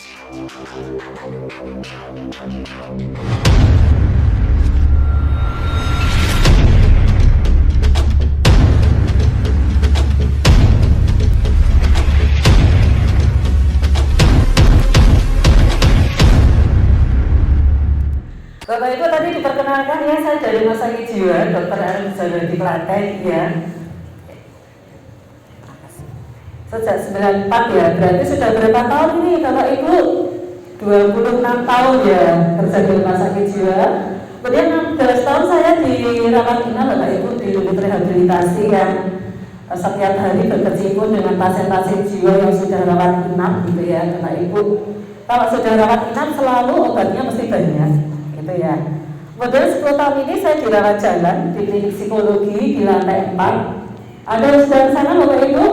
Bapak Ibu tadi diperkenalkan ya, saya dari Rumah Sakit Jiwa Dr. Arin Zanardi Klaten ya. Sejak 94 ya, berarti sudah berapa tahun ini Bapak Ibu? 26 tahun ya kerja di Rumah Sakit Jiwa. Kemudian 16 tahun saya dirawat inap Bapak Ibu di unit rehabilitasi yang setiap hari berkecimpung dengan pasien-pasien jiwa yang sudah rawat inap gitu ya Bapak Ibu. Kalau sudah rawat inap selalu obatnya mesti banyak gitu ya. Kemudian 10 tahun ini saya dirawat jalan di klinik psikologi di lantai 4. Ada yang sudah ke sana Bapak Ibu?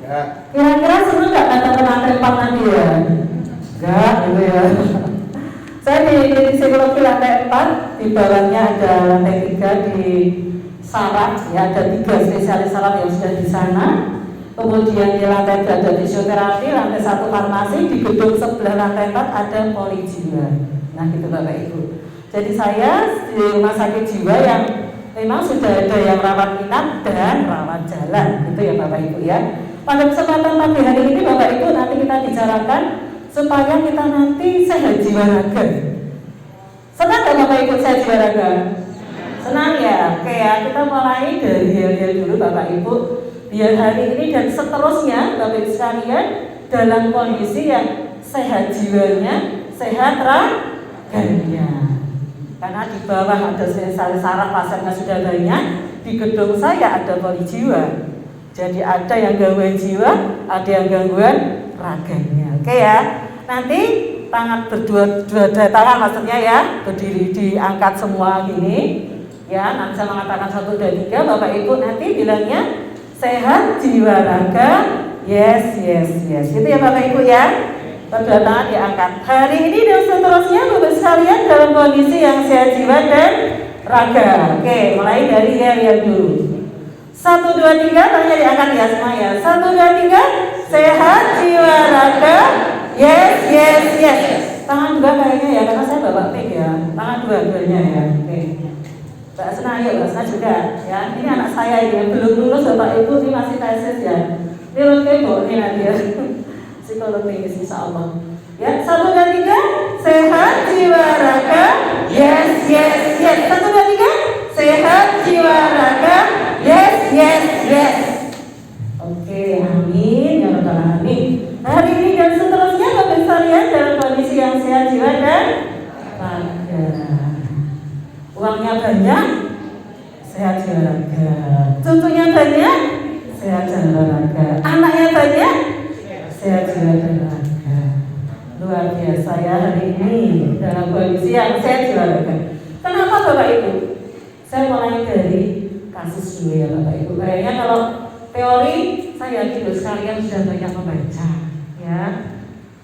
Ya. Kira-kira senang nggak datang ke lantai 4 nanti ya? Enggak gitu ya. Saya di klinik psikologi lantai 4, di bawahnya ada lantai 3 di saraf ya, ada 3 spesialis saraf yang sudah di sana. Kemudian di lantai 2 ada fisioterapi, lantai 1 farmasi, di gedung sebelah lantai 4 ada poli jiwa. Nah gitu Bapak Ibu. Jadi saya di Rumah Sakit Jiwa yang memang sudah ada yang rawat inap dan rawat jalan gitu ya Bapak Ibu ya. Pada kesempatan pagi hari ini Bapak Ibu nanti kita bicarakan supaya kita nanti sehat jiwa raga. Senang nggak Bapak Ibu sehat jiwa raga? Senang ya. Oke ya, kita mulai dari hal-hal dulu Bapak Ibu. Biar hari ini dan seterusnya Bapak Ibu sekalian dalam kondisi yang sehat jiwanya, sehat raganya. Karena di bawah ada spesialis saraf pasiennya sudah banyak, di gedung saya ada poli jiwa. Jadi ada yang gangguan jiwa, ada yang gangguan raganya. Oke ya. Nanti tangan berdua tangan maksudnya ya, berdiri diangkat semua gini. Ya, nanti saya mengatakan 1, 2, 3, Bapak Ibu nanti bilangnya sehat jiwa raga. Yes. Itu ya Bapak Ibu ya. Kedua tangan diangkat. Hari ini dan seterusnya Bapak sekalian dalam kondisi yang sehat jiwa dan raga. Oke, mulai dari yang dulu. 1, 2, 3, tangannya diangkat ya semua ya. 1, 2, 3, sehat jiwa raga. Yes. Tangan dua kayaknya ya, karena saya bawa mic ya. Tangan dua-duanya ya. Oke. Mbak Asna, ayo Mbak Asna juga ya. Ini anak saya ini yang belum lulus Bapak Ibu, ini masih tesis ya. Ini rokebo ini nanti ya. Psikolog klinis insya Allah. Ya, 1, 2, 3, sehat jiwa raga. Yes. 1, 2, 3, sehat jiwa raga. Yes. Oke, amin ya rabbal alamin. Hari ini dan seterusnya Bapak sekalian dalam kondisi yang sehat jiwa dan raga. Uangnya banyak, sehat jiwa raga. Cucunya banyak, sehat jiwa raga. Anaknya banyak, sehat jiwa dan raga. Luar biasa ya hari ini dalam kondisi yang sehat jiwa raga. Kenapa Bapak Ibu? Saya mulai dari kasus dulu ya Bapak Ibu. Kayaknya kalau teori saya yakin sekalian sudah banyak membaca ya.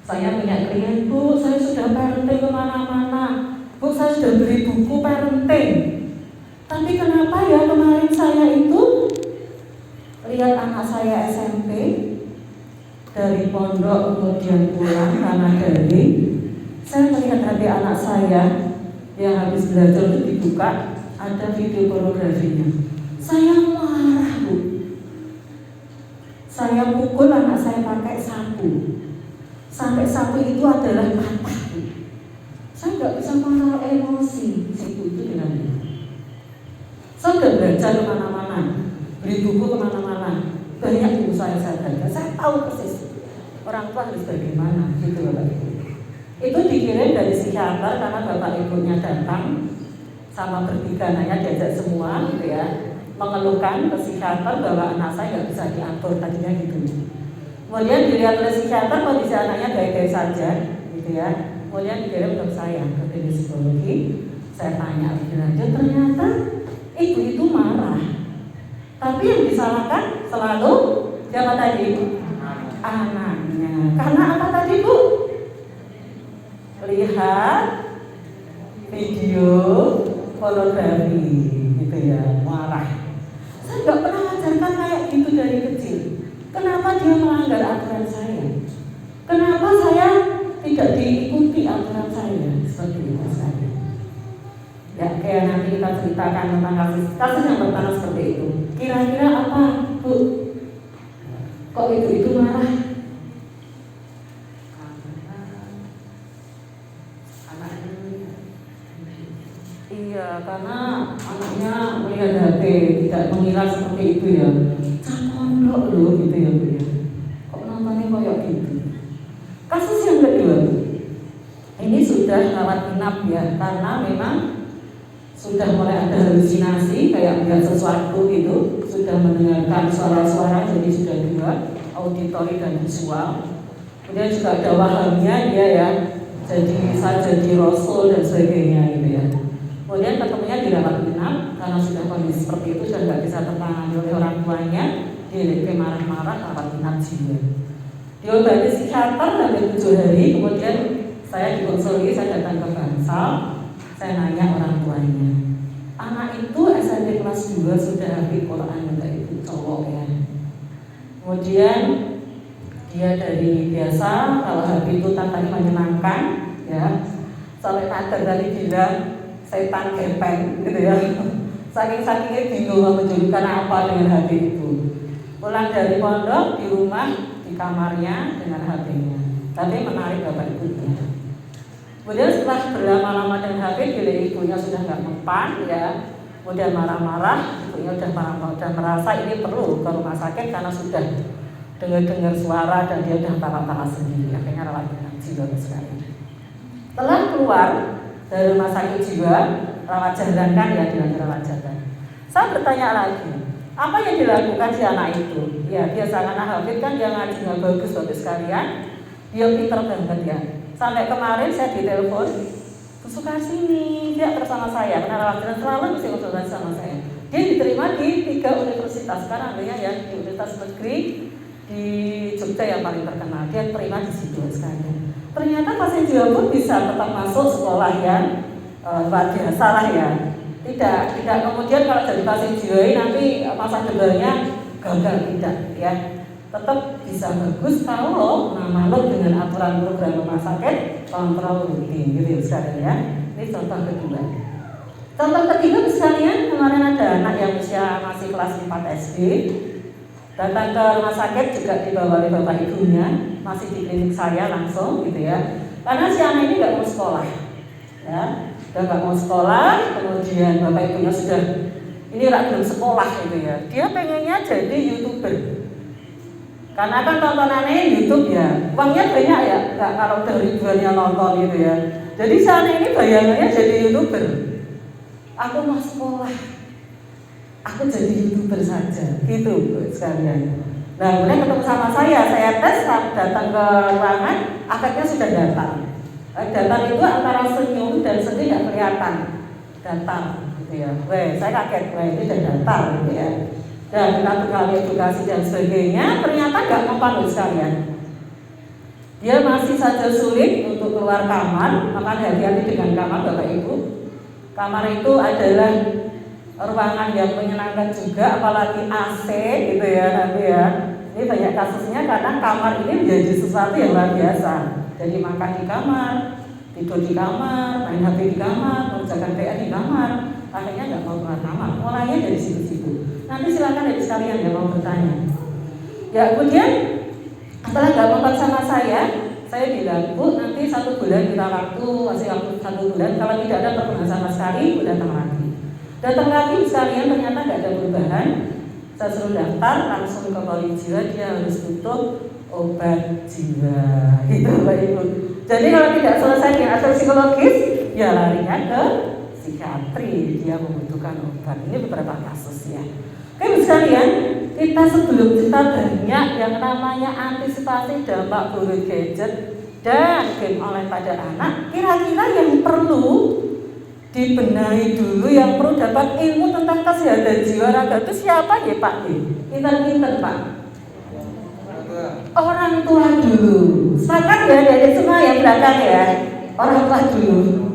Saya punya klien, Bu, saya sudah parenting kemana-mana. Bu, saya sudah beli buku parenting. Tapi kenapa ya kemarin saya itu lihat anak saya SMP dari pondok kemudian pulang karena daring, saya melihat HP anak saya yang habis belajar itu dibuka ada video pornografinya. Saya marah Bu. Saya pukul anak saya pakai sapu. Sampai sapu itu adalah patah Bu. Saya nggak bisa mengontrol emosi ibu itu dengan itu. Saya sudah belajar kemana-mana, beli buku kemana-mana, banyak buku saya baca. Saya tahu persis orang tua harus bagaimana gitu Bapak Ibu. Itu dikirim dari psikiater karena Bapak Ibunya datang sama bertiga anaknya diajak semua gitu ya, mengeluhkan ke psikiater bahwa anak saya nggak bisa diatur tadinya gitu. Kemudian dilihat oleh psikiater kondisi anaknya baik-baik saja gitu ya. Kemudian dikirim ke saya ke klinik psikologi. Saya tanya lebih lanjut, ternyata ibu itu marah. Tapi yang disalahkan selalu siapa tadi? Anaknya. Karena apa tadi Bu? Lihat video pornografi gitu ya, marah. Saya nggak pernah ajarkan kayak gitu dari kecil. Kenapa dia melanggar aturan saya? Kenapa saya tidak diikuti aturan saya seperti itu saya. Ya kayak nanti kita ceritakan tentang kasus yang pertama seperti itu. Kira-kira apa Bu? Kok itu marah? Iya, karena anaknya melihat HP, tidak mengira seperti itu ya. Pondok loh gitu ya Bu ya. Kok nontonnya koyok gitu. Kasus yang kedua, ini sudah rawat inap ya, karena memang sudah mulai ada halusinasi kayak melihat sesuatu gitu, sudah mendengarkan suara-suara, jadi sudah dua, auditori dan visual. Kemudian juga ada wahamnya dia ya, jadi saya jadi rasul dan sebagainya gitu ya. Kemudian ketemunya di rawat inap karena sudah kondisi seperti itu dan nggak bisa tertangani oleh orang tuanya, dia marah-marah rawat inap jiwa. Diobati psikiater hampir 7 hari, kemudian saya dikonsoli, saya datang ke Bansal, saya nanya orang tuanya. Anak itu SMP kelas 2 sudah hafid Quran, enggak itu cowok ya. Kemudian dia dari biasa kalau hafid itu tantangannya menyenangkan ya, sampai pater tadi bilang setan gepeng gitu ya. Saking-sakingnya bingung menjulukan apa dengan hafid itu. Pulang dari pondok di rumah di kamarnya dengan HP-nya. Tapi menarik Bapak Ibunya. Kemudian setelah berlama-lama dengan HP, bila ibunya sudah nggak mempan ya, kemudian marah-marah, ibunya udah merasa ini perlu ke rumah sakit karena sudah dengar suara dan dia udah tawa-tawa sendiri. Akhirnya rawat inap jiwa sekali. Setelah keluar dari rumah sakit jiwa, rawat jalan kan ya, dengan rawat jalan. Saya bertanya lagi, apa yang dilakukan si anak itu? Ya dia sangat hafid kan, dia ngajinya bagus sekalian, dia pintar banget ya. Sampai kemarin saya ditelepon, suka sini, dia bersama saya, karena rawat selalu mesti konsultasi sama saya. Dia diterima di 3 universitas, sekarang adanya ya di Universitas Negeri di Jogja yang paling terkenal. Dia terima di situ sekalian. Ternyata pasien jiwa pun bisa tetap masuk sekolah yang luar biasa lah ya. Tidak kemudian kalau jadi pasien jiwa nanti masa depannya gagal, tidak ya. Tetap bisa bagus kalau makhluk dengan aturan program rumah sakit kontrol rutin gitu sekalian ya. Ini contoh kedua. Contoh ketiga sekalian, kemarin ada anak yang usia masih kelas 4 SD datang ke rumah sakit juga dibawa oleh bapak ibunya, masih di klinik saya langsung gitu ya. Karena si anak ini nggak mau sekolah ya. Dia nggak mau sekolah, kemudian bapak ibunya sudah ini belum sekolah gitu ya. Dia pengennya jadi YouTuber. Karena kan tontonannya YouTube ya, uangnya banyak ya, nggak kalau udah ribuannya nonton gitu ya. Jadi saat ini bayangannya jadi YouTuber. Aku mau sekolah, aku jadi YouTuber saja, gitu sekalian. Nah kemudian ketemu sama saya tes, datang ke ruangan, akhirnya sudah datang. Datar itu antara senyum dan sedih tidak kelihatan, datar gitu ya. Saya kaget, ini sudah datar gitu ya. Dan kita berkali edukasi dan sebagainya, ternyata nggak mempan sekalian. Dia masih saja sulit untuk keluar kamar, maka hati-hati dengan kamar Bapak Ibu. Kamar itu adalah ruangan yang menyenangkan juga, apalagi AC gitu ya nanti ya. Ini banyak kasusnya karena kamar ini menjadi sesuatu yang luar biasa. Jadi makan di kamar, tidur di kamar, main HP di kamar, mengerjakan PA di kamar. Akhirnya nggak mau keluar kamar. Mulainya dari situ-situ. Nanti silakan dari sekalian yang mau bertanya. Ya kemudian setelah nggak mau sama saya bilang, Bu nanti 1 bulan kita waktu, masih waktu 1 bulan. Kalau tidak ada perkembangan sama sekali, Bu datang lagi. Datang lagi sekalian ternyata nggak ada perubahan. Saya suruh daftar langsung ke poli jiwa, dia harus tutup obat jiwa itu Bapak Ibu. Jadi kalau tidak selesai dengan asal psikologis, ya larinya ke psikiatri, dia membutuhkan obat. Ini beberapa kasus ya. Oke sekalian, kita sebelum kita banyak yang namanya antisipasi dampak buruk gadget dan game online pada anak, kira-kira yang perlu dibenahi dulu, yang perlu dapat ilmu tentang kesehatan jiwa raga itu siapa ya Pak? Pinter-pinter Pak. Orang tua dulu. Sepakat ya dari semua yang belakang ya. Orang tua dulu.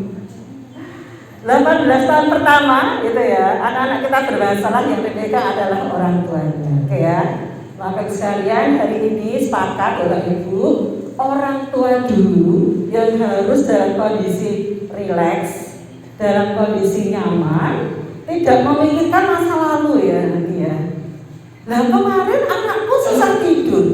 18 tahun pertama gitu ya, anak-anak kita bermasalah yang dipegang adalah orang tuanya. Oke ya. Maka sekalian hari ini sepakat Bapak Ibu orang tua dulu yang harus dalam kondisi rileks, dalam kondisi nyaman, tidak memikirkan masa lalu ya nanti ya. Lah kemarin anakku susah tidur,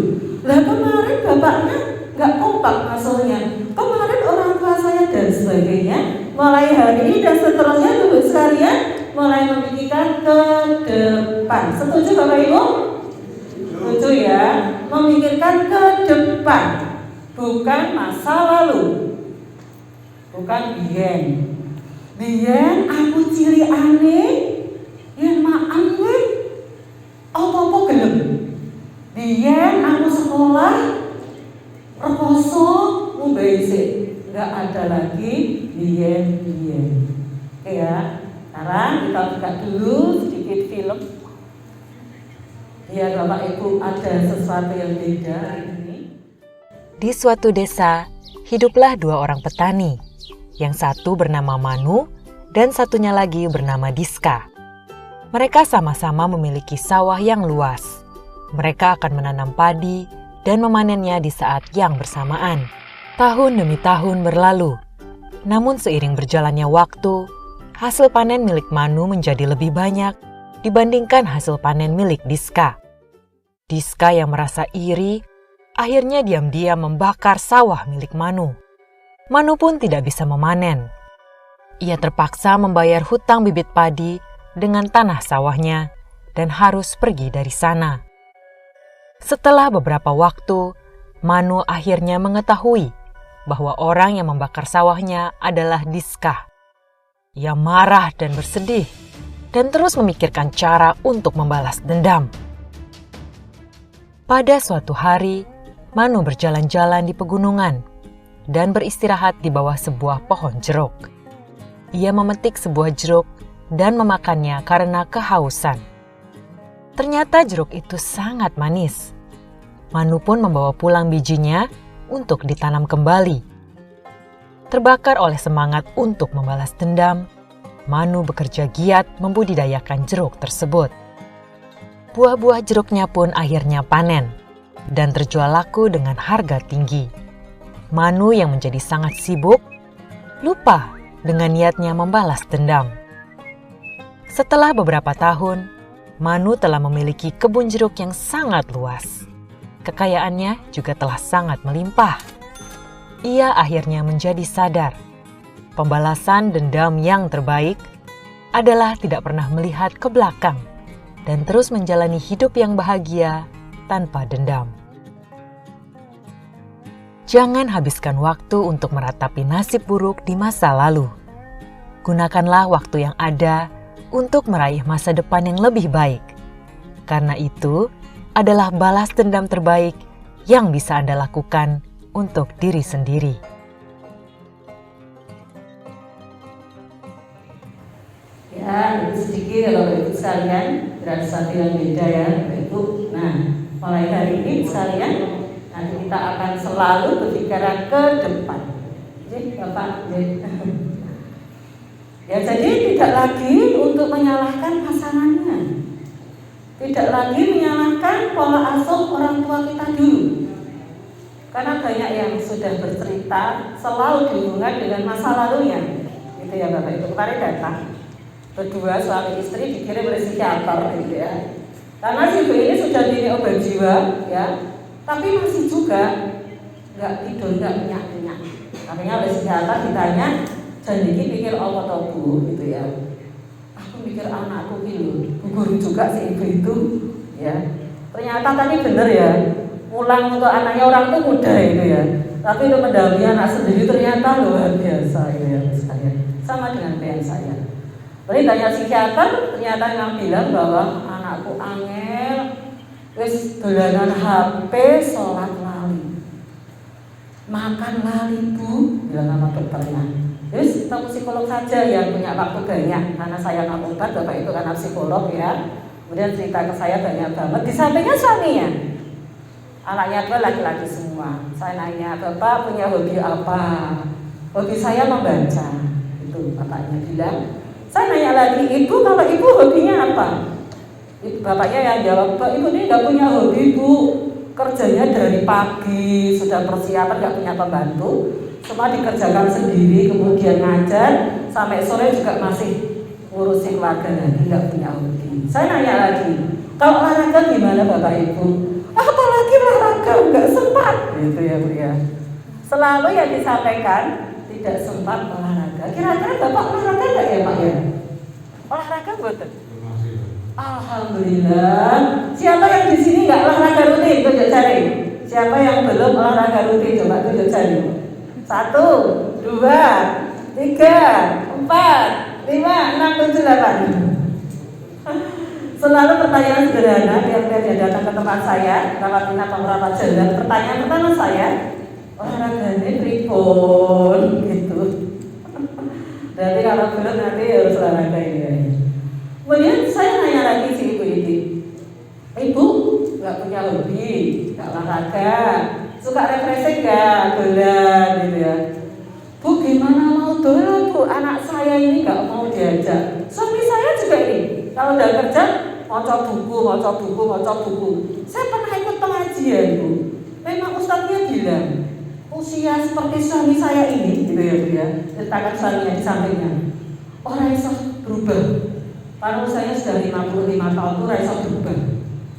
lah kemarin bapaknya nggak kompak maksudnya, kemarin orang tua saya dan sebagainya. Mulai hari ini dan seterusnya Ibu sekalian mulai memikirkan ke depan. Setuju Bapak Ibu? Setuju ya, memikirkan ke depan, bukan masa lalu, bukan biyen. Biyen aku ciri aneh, yen makan kowe apa-apa gelem. Biyen aku sekolah rekoso ngombe isik, enggak ada lagi biyen. Oke ya. Sekarang kita buka dulu sedikit film. Biar Bapak Ibu ada sesuatu yang beda ini. Di suatu desa, hiduplah dua orang petani. Yang satu bernama Manu dan satunya lagi bernama Diska. Mereka sama-sama memiliki sawah yang luas. Mereka akan menanam padi dan memanennya di saat yang bersamaan. Tahun demi tahun berlalu. Namun seiring berjalannya waktu, hasil panen milik Manu menjadi lebih banyak dibandingkan hasil panen milik Diska. Diska yang merasa iri, akhirnya diam-diam membakar sawah milik Manu. Manu pun tidak bisa memanen. Ia terpaksa membayar hutang bibit padi dengan tanah sawahnya dan harus pergi dari sana. Setelah beberapa waktu, Manu akhirnya mengetahui bahwa orang yang membakar sawahnya adalah Diska. Ia marah dan bersedih dan terus memikirkan cara untuk membalas dendam. Pada suatu hari, Manu berjalan-jalan di pegunungan dan beristirahat di bawah sebuah pohon jeruk. Ia memetik sebuah jeruk dan memakannya karena kehausan. Ternyata jeruk itu sangat manis. Manu pun membawa pulang bijinya untuk ditanam kembali. Terbakar oleh semangat untuk membalas dendam, Manu bekerja giat membudidayakan jeruk tersebut. Buah-buah jeruknya pun akhirnya panen dan terjual laku dengan harga tinggi. Manu yang menjadi sangat sibuk, lupa dengan niatnya membalas dendam. Setelah beberapa tahun, Manu telah memiliki kebun jeruk yang sangat luas. Kekayaannya juga telah sangat melimpah. Ia akhirnya menjadi sadar. Pembalasan dendam yang terbaik adalah tidak pernah melihat ke belakang dan terus menjalani hidup yang bahagia tanpa dendam. Jangan habiskan waktu untuk meratapi nasib buruk di masa lalu. Gunakanlah waktu yang ada untuk meraih masa depan yang lebih baik. Karena itu adalah balas dendam terbaik yang bisa Anda lakukan untuk diri sendiri. Ya, itu sedikit kalau Ibu sekalian, ada satu yang beda ya, Ibu. Nah, mulai hari ini sekalian, nanti kita akan selalu berbicara ke depan. Jadi, Bapak, ya, jadi tidak lagi untuk menyalahkan pasangannya, tidak lagi menyalahkan pola asuh orang tua kita dulu. Karena banyak yang sudah bercerita selalu dihubungkan dengan masa lalunya, gitu ya Bapak Ibu. Kemarin datang berdua suami istri dikirim oleh psikiater, gitu ya. Karena si ibu ini sudah di obat jiwa, ya. Tapi masih juga nggak tidur, nggak nyenyak. Akhirnya oleh psikiater ditanya, jadi ini pikir apa tau Bu, gitu ya. Aku pikir anakku gitu, gugur juga si ibu itu, ya. Ternyata tadi bener ya, pulang untuk anaknya orang itu mudah itu ya. Tapi untuk mendampingi anak sendiri ternyata luar biasa, gitu ya. Sama dengan klien saya. Jadi tanya psikiater, ternyata yang bilang bahwa anakku angel, wis dolanan HP, sholat lali, makan lali Bu, bilang sama dokternya. Terus ketemu psikolog saja yang punya waktu banyak, karena saya nggak obat, Bapak itu karena psikolog ya. Kemudian cerita ke saya banyak banget. Di sampingnya suaminya, anaknya dua laki-laki semua. Saya nanya, Bapak punya hobi apa? Hobi saya membaca. Itu bapaknya bilang. Saya nanya lagi, Ibu kalau Ibu hobinya apa? Bapaknya yang jawab, Pak Ibu ini nggak punya hobi Bu. kerjanya dari pagi, sudah persiapan nggak punya pembantu, semua dikerjakan sendiri, kemudian ngajar, sampai sore juga masih ngurusin keluarga lagi, nggak punya hobi. Saya nanya lagi, kalau olahraga gimana Bapak Ibu? Apalagi olahraga, nggak sempat, gitu ya Bu ya. Selalu yang disampaikan, tidak sempat olahraga. Kira-kira Bapak olahraga nggak ya Pak ya? Olahraga betul. Alhamdulillah. Siapa yang di sini nggak olahraga rutin? Tunjuk jari. Siapa yang belum olahraga rutin? Coba tunjuk jari. 1, 2, 3, 4, 5, 6, 7, 8. Selalu pertanyaan sederhana tiap-tiap dia datang ke tempat saya, rawat inap atau merawat jalan. Pertanyaan pertama saya, olahraganya pripun gitu. Berarti kalau belum nanti harus olahraga ya. Kemudian saya nanya lagi si ibu ini, ibu nggak punya hobi, nggak olahraga, suka refreshing nggak, dolan gitu ya. Bu gimana mau dolan Bu, anak saya ini nggak mau diajak. Suami saya juga ini, kalau udah kerja ngocok buku. Saya pernah ikut pengajian Bu. Memang ustadznya bilang usia seperti suami saya ini, gitu ya Bu ya, letakkan suaminya di sampingnya, orang iso berubah. Karena saya sudah 55 tahun itu rasa berubah.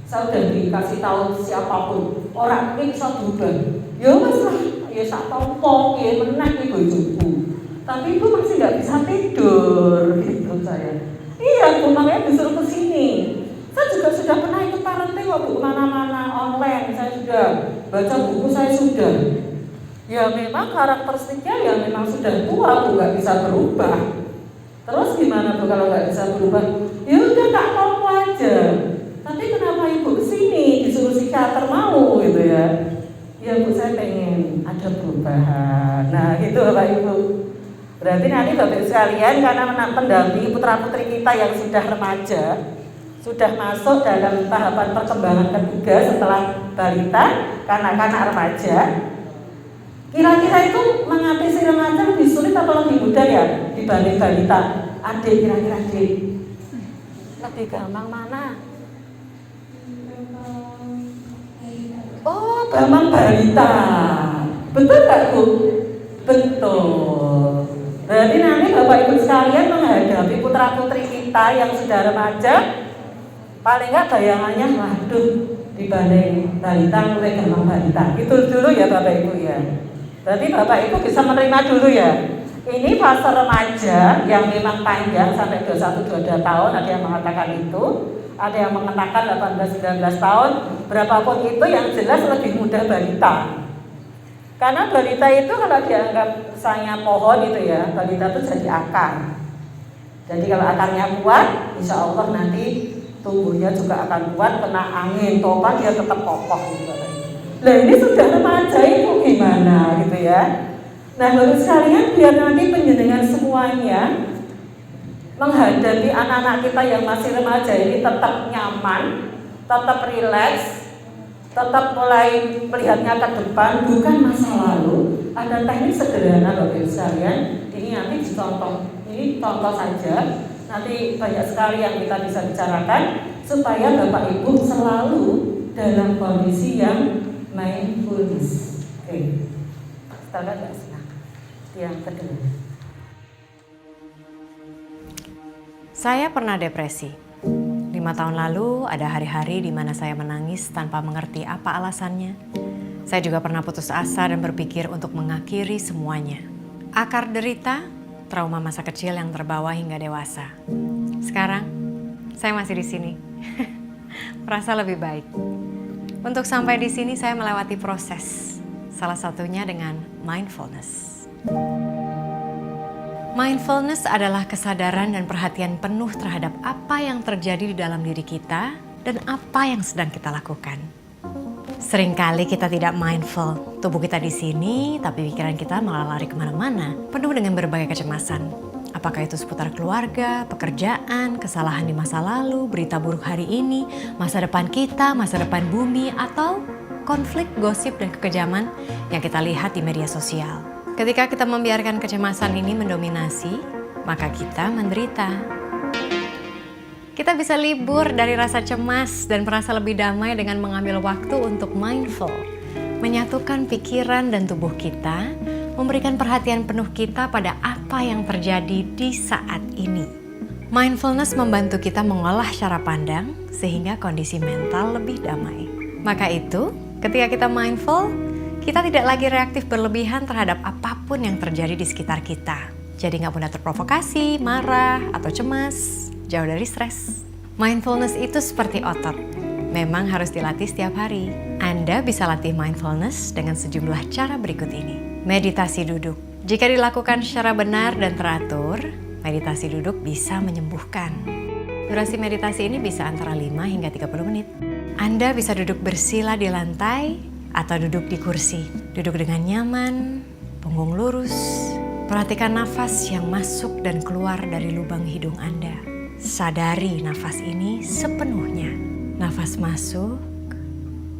Saya sudah dikasih tahu siapapun orang ini bisa berubah. Ya mas lah, ya sak tompok, ya menang nih bojoku. Tapi itu masih nggak bisa tidur, gitu saya. Iya, Bu, makanya disuruh ke sini. Saya juga sudah pernah ikut parenting Bu, kemana-mana online. Saya sudah baca buku, saya sudah. Ya memang karakteristiknya ya memang sudah tua, Bu, nggak bisa berubah. Terus gimana Bu kalau nggak bisa berubah? Ya udah tak mau aja. Tapi kenapa Ibu kesini disuruh psikiater mau gitu ya? Ya Bu saya pengen ada perubahan. Nah gitu Bapak Ibu. Berarti nanti Bapak sekalian karena pendampingi putra putri kita yang sudah remaja, sudah masuk dalam tahapan perkembangan ketiga setelah balita, kanak-kanak remaja. Kira-kira itu mengatasi remaja lebih sulit atau lebih mudah ya dibanding balita? Adik kira-kira adik lebih gampang mana? Oh, gampang balita. Betul nggak Bu? Betul. Berarti nanti Bapak Ibu sekalian menghadapi putra putri kita yang sudah remaja, paling nggak bayangannya, waduh, dibanding balita mulai gampang balita. Itu dulu ya Bapak Ibu ya. Berarti Bapak Ibu bisa menerima dulu ya. Ini fase remaja yang memang panjang sampai 21-22 tahun, ada yang mengatakan itu, ada yang mengatakan 18-19 tahun, berapapun itu yang jelas lebih mudah balita. Karena balita itu kalau dianggap misalnya pohon itu ya, balita itu jadi akar. Jadi kalau akarnya kuat, insya Allah nanti tumbuhnya juga akan kuat, kena angin, topan dia tetap kokoh gitu. Nah ini sudah remaja itu gimana gitu ya. Nah Bapak sekalian biar nanti penjenengan semuanya menghadapi anak-anak kita yang masih remaja ini tetap nyaman, tetap rileks, tetap mulai melihatnya ke depan, bukan masa lalu. Ada teknik sederhana Bapak sekalian, ini nanti dicontoh, ini contoh saja. Nanti banyak sekali yang kita bisa bicarakan supaya Bapak Ibu selalu dalam kondisi yang mindfulness. Oke, setelah nggak senang. Yang kedua, saya pernah depresi. 5 tahun lalu ada hari-hari di mana saya menangis tanpa mengerti apa alasannya. Saya juga pernah putus asa dan berpikir untuk mengakhiri semuanya. Akar derita, trauma masa kecil yang terbawa hingga dewasa. Sekarang saya masih di sini, merasa lebih baik. Untuk sampai di sini saya melewati proses, salah satunya dengan mindfulness. Mindfulness adalah kesadaran dan perhatian penuh terhadap apa yang terjadi di dalam diri kita dan apa yang sedang kita lakukan. Seringkali kita tidak mindful, tubuh kita di sini tapi pikiran kita malah lari kemana-mana, penuh dengan berbagai kecemasan. Apakah itu seputar keluarga, pekerjaan, kesalahan di masa lalu, berita buruk hari ini, masa depan kita, masa depan bumi, atau konflik, gosip, dan kekejaman yang kita lihat di media sosial. Ketika kita membiarkan kecemasan ini mendominasi, maka kita menderita. Kita bisa libur dari rasa cemas dan merasa lebih damai dengan mengambil waktu untuk mindful, menyatukan pikiran dan tubuh kita, memberikan perhatian penuh kita pada apa yang terjadi di saat ini. Mindfulness membantu kita mengolah cara pandang sehingga kondisi mental lebih damai. Maka itu, ketika kita mindful, kita tidak lagi reaktif berlebihan terhadap apapun yang terjadi di sekitar kita. Jadi nggak mudah terprovokasi, marah, atau cemas, jauh dari stres. Mindfulness itu seperti otot, memang harus dilatih setiap hari. Anda bisa latih mindfulness dengan sejumlah cara berikut ini. Meditasi duduk. Jika dilakukan secara benar dan teratur, meditasi duduk bisa menyembuhkan. Durasi meditasi ini bisa antara 5 hingga 30 menit. Anda bisa duduk bersila di lantai atau duduk di kursi. Duduk dengan nyaman, punggung lurus. Perhatikan nafas yang masuk dan keluar dari lubang hidung Anda. Sadari nafas ini sepenuhnya. Nafas masuk,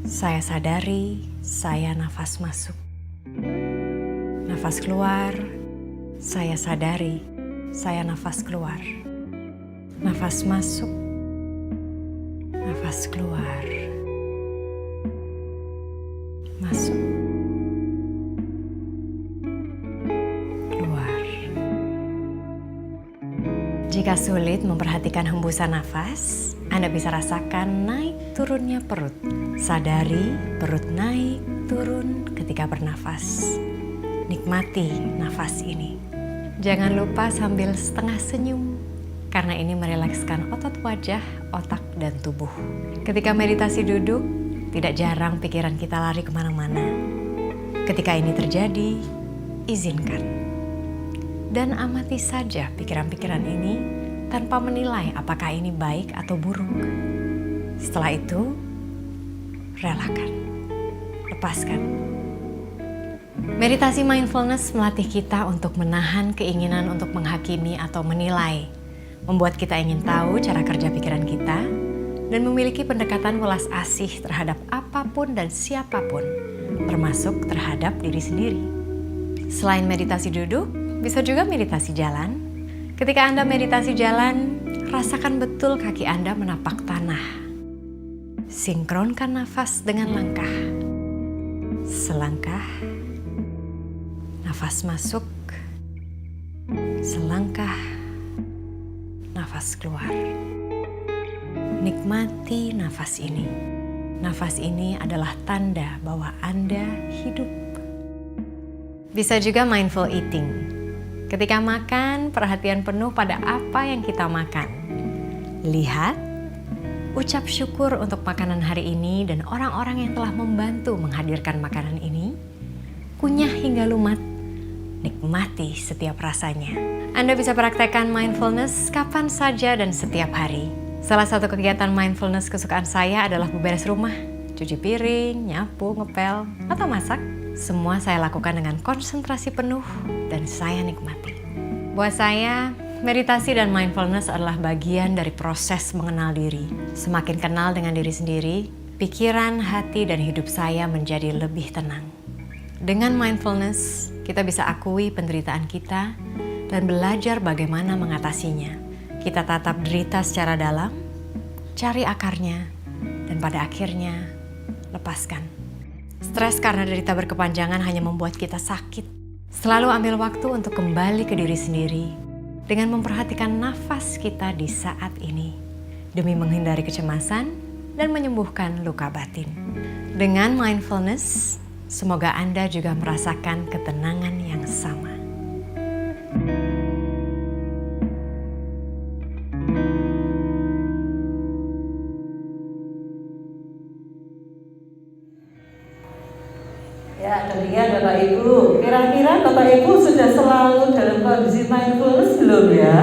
saya sadari, saya nafas masuk. Nafas keluar, saya sadari, saya nafas keluar. Nafas masuk, nafas keluar. Masuk, keluar. Jika sulit memperhatikan hembusan nafas, Anda bisa rasakan naik turunnya perut. Sadari perut naik turun ketika bernafas. Nikmati nafas ini. Jangan lupa sambil setengah senyum, karena ini merilekskan otot wajah, otak, dan tubuh. Ketika meditasi duduk, tidak jarang pikiran kita lari kemana-mana. Ketika ini terjadi, izinkan. Dan amati saja pikiran-pikiran ini tanpa menilai apakah ini baik atau buruk. Setelah itu, relakan, lepaskan. Meditasi mindfulness melatih kita untuk menahan keinginan untuk menghakimi atau menilai, membuat kita ingin tahu cara kerja pikiran kita, dan memiliki pendekatan welas asih terhadap apapun dan siapapun, termasuk terhadap diri sendiri. Selain meditasi duduk, bisa juga meditasi jalan. Ketika Anda meditasi jalan, rasakan betul kaki Anda menapak tanah. Sinkronkan nafas dengan langkah. Selangkah, nafas masuk, selangkah, nafas keluar. Nikmati nafas ini. Nafas ini adalah tanda bahwa Anda hidup. Bisa juga mindful eating. Ketika makan, perhatian penuh pada apa yang kita makan. Lihat, ucap syukur untuk makanan hari ini dan orang-orang yang telah membantu menghadirkan makanan ini. Kunyah hingga lumat. Nikmati setiap rasanya. Anda bisa praktekkan mindfulness kapan saja dan setiap hari. Salah satu kegiatan mindfulness kesukaan saya adalah beberes rumah, cuci piring, nyapu, ngepel, atau masak. Semua saya lakukan dengan konsentrasi penuh dan saya nikmati. Buat saya, meditasi dan mindfulness adalah bagian dari proses mengenal diri. Semakin kenal dengan diri sendiri, pikiran, hati, dan hidup saya menjadi lebih tenang. Dengan mindfulness, kita bisa akui penderitaan kita dan belajar bagaimana mengatasinya. Kita tatap derita secara dalam, cari akarnya, dan pada akhirnya lepaskan. Stres karena derita berkepanjangan hanya membuat kita sakit. Selalu ambil waktu untuk kembali ke diri sendiri dengan memperhatikan nafas kita di saat ini, demi menghindari kecemasan dan menyembuhkan luka batin. Dengan mindfulness, semoga Anda juga merasakan ketenangan yang sama. Ya, demikian Bapak Ibu. Kira-kira Bapak Ibu sudah selalu dalam kondisi mindfulness belum ya?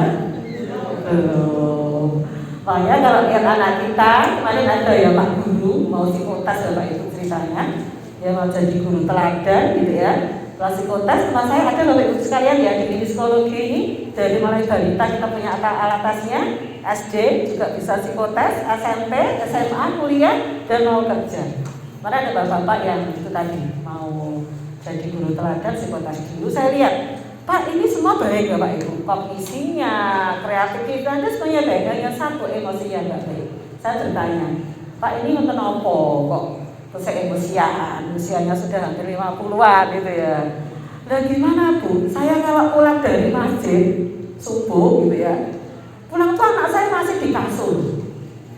Belum. Makanya kalau lihat anak kita, kemarin ada ya Pak Guru, mau psikotes Bapak Ibu ceritanya. Ya mau jadi guru teladan gitu ya. Setelah psikotes, teman saya ada Bapak Ibu sekalian ya di psikologi ini. Dari mulai balita kita punya alat-alatnya, SD juga bisa psikotes, SMP, SMA, kuliah, dan mau kerja. Mana ada bapak-bapak yang itu tadi mau jadi guru teladan psikotes dulu. Saya lihat Pak, ini semua baik ya Pak Ibu, kognisinya, kreativitasnya semuanya baik, hanya satu emosi yang nggak baik. Saya bertanya, Pak ini kenapa kok emosian, usianya sudah hampir 50-an gitu ya. Dan gimana Bu, saya kalau pulang dari masjid subuh gitu ya, pulang tuh anak saya masih di kasur,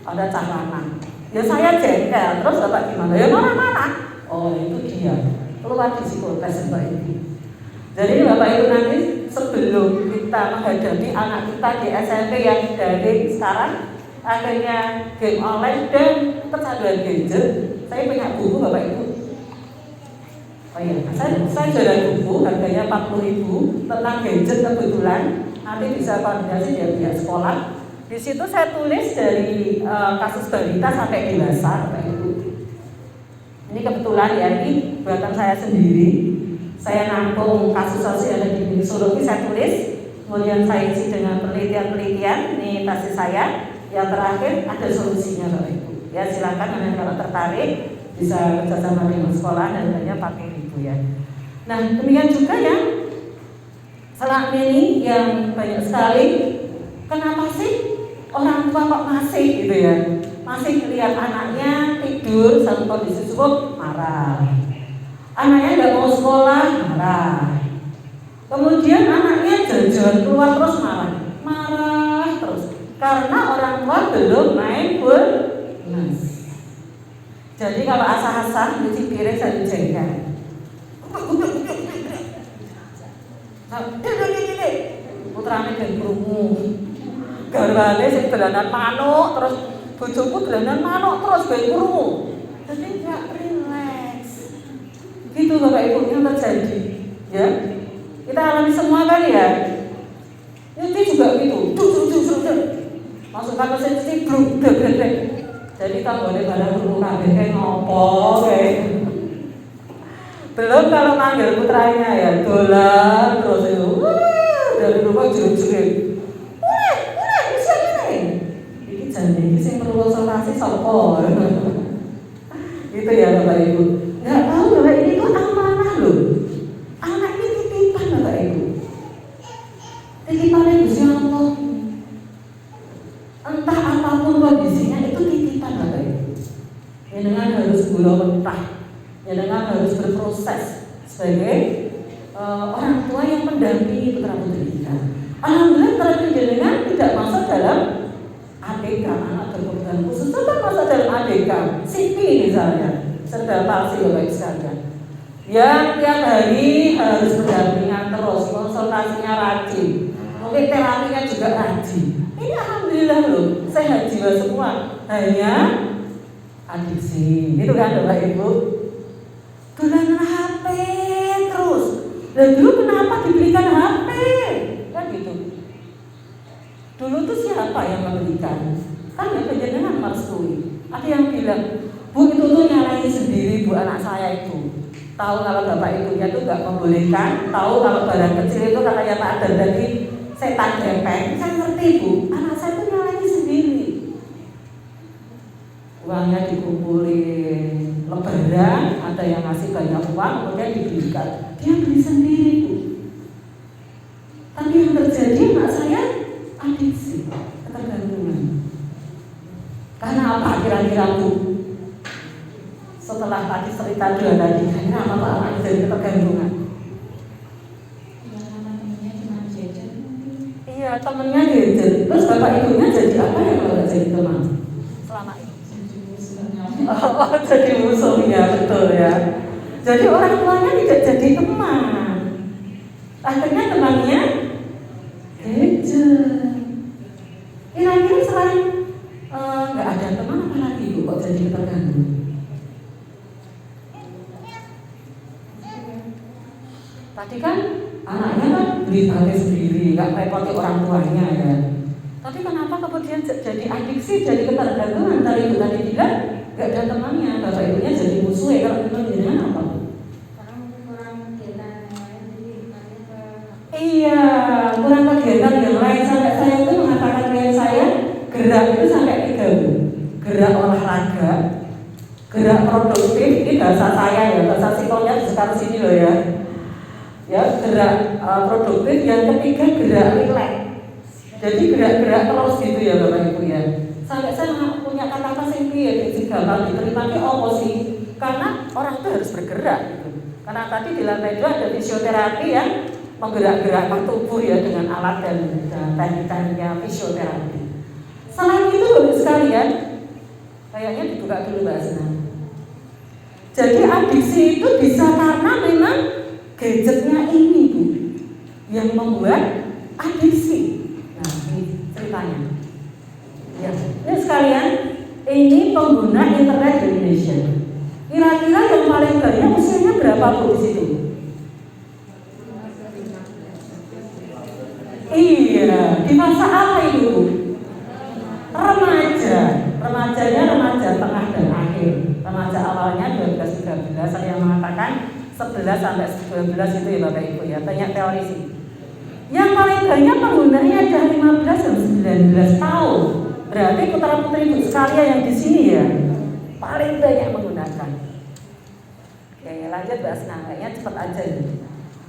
ada celana. Ya saya jengkel, terus Bapak gimana? Ya mana-mana. Oh itu dia, keluar di psikotes Mbak ini. Jadi Bapak Ibu nanti sebelum kita menghadapi anak kita di SMP yang daring sekarang akhirnya game online dan kecanduan gadget, saya punya buku Bapak Ibu. Oh iya, saya jualan buku harganya 40.000 tentang gadget kebetulan, nanti bisa koordinasi dari pihak sekolah. Di situ saya tulis dari kasus balita sampai dewasa Bapak Ibu. Ini kebetulan ya, ini buatan saya sendiri. Saya nampung kasus-kasus yang ada di Minisurologi, saya tulis, kemudian saya isi dengan penelitian-penelitian, ini tesis saya. Yang terakhir ada solusinya Bapak Ibu. Ya silakan nanti kalau tertarik bisa kerjasama dengan sekolah dan harganya 40.000 ya. Nah demikian juga yang selama ini yang banyak sekali, kenapa sih orang tua kok masih gitu ya, masih lihat anaknya tidur dalam kondisi subuh marah. Anaknya nggak mau sekolah, marah. Kemudian anaknya jalan-jalan keluar terus marah terus. Karena orang tua belum mindfulness. Jadi kalau asah-asah nyuci piring saya jengkel. Putrane ben krungu. Garwane sing dolanan manuk terus bojoku dolanan manuk terus ben krungu. Jadi enggak rileks. Gitu Bapak Ibu yang terjadi, ya. Kita alami semua kali ya. Nyuci juga gitu, masukkan mesin cuci, blek. Jadi tanggone barang perlu kabeh kayak ngopo kayak. Belum kalau manggil putranya ya, dolan terus itu, dari rumah jujur. Siapa nih? Ini janji, ini sing perlu konsultasi sopo. Gitu ya Bapak Ibu. Nggak tahu bahwa ini tuh amanah loh. Anak ini titipan Bapak Ibu. Titipan Gusti Allah. Entah apapun kondisinya itu titipan Bapak Ibu. Jenengan harus gula mentah. Jenengan harus berproses sebagai orang tua yang mendampingi putra putri kita. Alhamdulillah terakhir jenengan tidak masuk dalam ABK, anak berkebutuhan khusus, tetap masuk dalam ABK, CP misalnya, serba palsi Bapak Ibu sekalian. Yang tiap hari harus berdampingan terus, konsultasinya rajin, mungkin terapinya juga rajin. Ini alhamdulillah loh, sehat jiwa semua, hanya adiksi, gitu kan Bapak Ibu? Dolanan HP terus. Dan dulu kenapa diberikan HP? Kan gitu. Dulu tuh siapa yang memberikan? Kan ya penjenengan merestui. Ada yang bilang, Bu itu tuh nyalain sendiri Bu anak saya itu. Tahu kalau bapak ibunya itu nggak membolehkan. Tahu kalau barang kecil itu katanya tak ada dari setan gepeng. Saya ngerti Bu, anak saya tuh nyalain sendiri. Uangnya dikumpulin lebaran, ada yang ngasih banyak uang, kemudian diberikan. Dia beli sendiri Bu. Tapi yang terjadi anak saya adiksi, ketergantungan. Karena apa kira-kira Bu? Setelah tadi cerita dua tadi, kenapa Pak anak jadi ketergantungan? Iya, temennya gadget. Terus bapak ibunya jadi apa ya kalau nggak jadi teman? Selama ini. Oh, jadi musuhnya, betul ya. Jadi orang tuanya tidak jadi teman. Akhirnya temannya gadget. Kira-kira selain nggak ada teman apa lagi Bu kok jadi ketergantungan? Tadi kan anaknya kan beli HP sendiri, nggak repoti orang tuanya ya. Tapi kenapa kemudian jadi adiksi, jadi ketergantungan? Tadi itu tadi bilang nggak ada temannya, bapak ibunya jadi musuh ya. Kalau teman jadinya apa? Kurang kegiatan yang lain, jadi Iya, kurang kegiatan yang lain. Sampai saya itu mengatakan klien saya gerak itu sampai 3 Bu. Gerak olahraga, gerak produktif. Ini bahasa saya ya, bahasa psikolognya sekitar sini loh ya. ya gerak produktif, yang ketiga gerak rileks. Jadi gerak-gerak terus gitu ya Bapak Ibu ya. Sampai saya punya kata-kata sing piye sing gampang diterima ki apa sih? Karena orang itu harus bergerak gitu. Karena tadi di lantai 2 ada fisioterapi yang menggerak-gerakkan tubuh ya dengan alat dan teknik-tekniknya fisioterapi. Selain itu Bapak sekalian, kayaknya dibuka dulu Mbak Asna. Jadi adiksi itu bisa karena memang gadgetnya ini Bu yang membuat adiksi. Nah ini ceritanya. Ya, ini sekalian, ini pengguna internet di Indonesia. Kira-kira yang paling banyak usianya berapa Bu di situ? Iya, di masa apa itu? Remaja. Remajanya remaja tengah dan akhir. Remaja awalnya 12-13, ada yang mengatakan 11 sampai 12 itu ya Bapak Ibu ya, banyak teori sih. Yang paling banyak penggunanya ada 15 dan 19 tahun. Berarti putra-putri Ibu sekalian yang di sini ya paling banyak menggunakan. Oke, lanjut Mbak Asna, kayaknya cepet aja ini.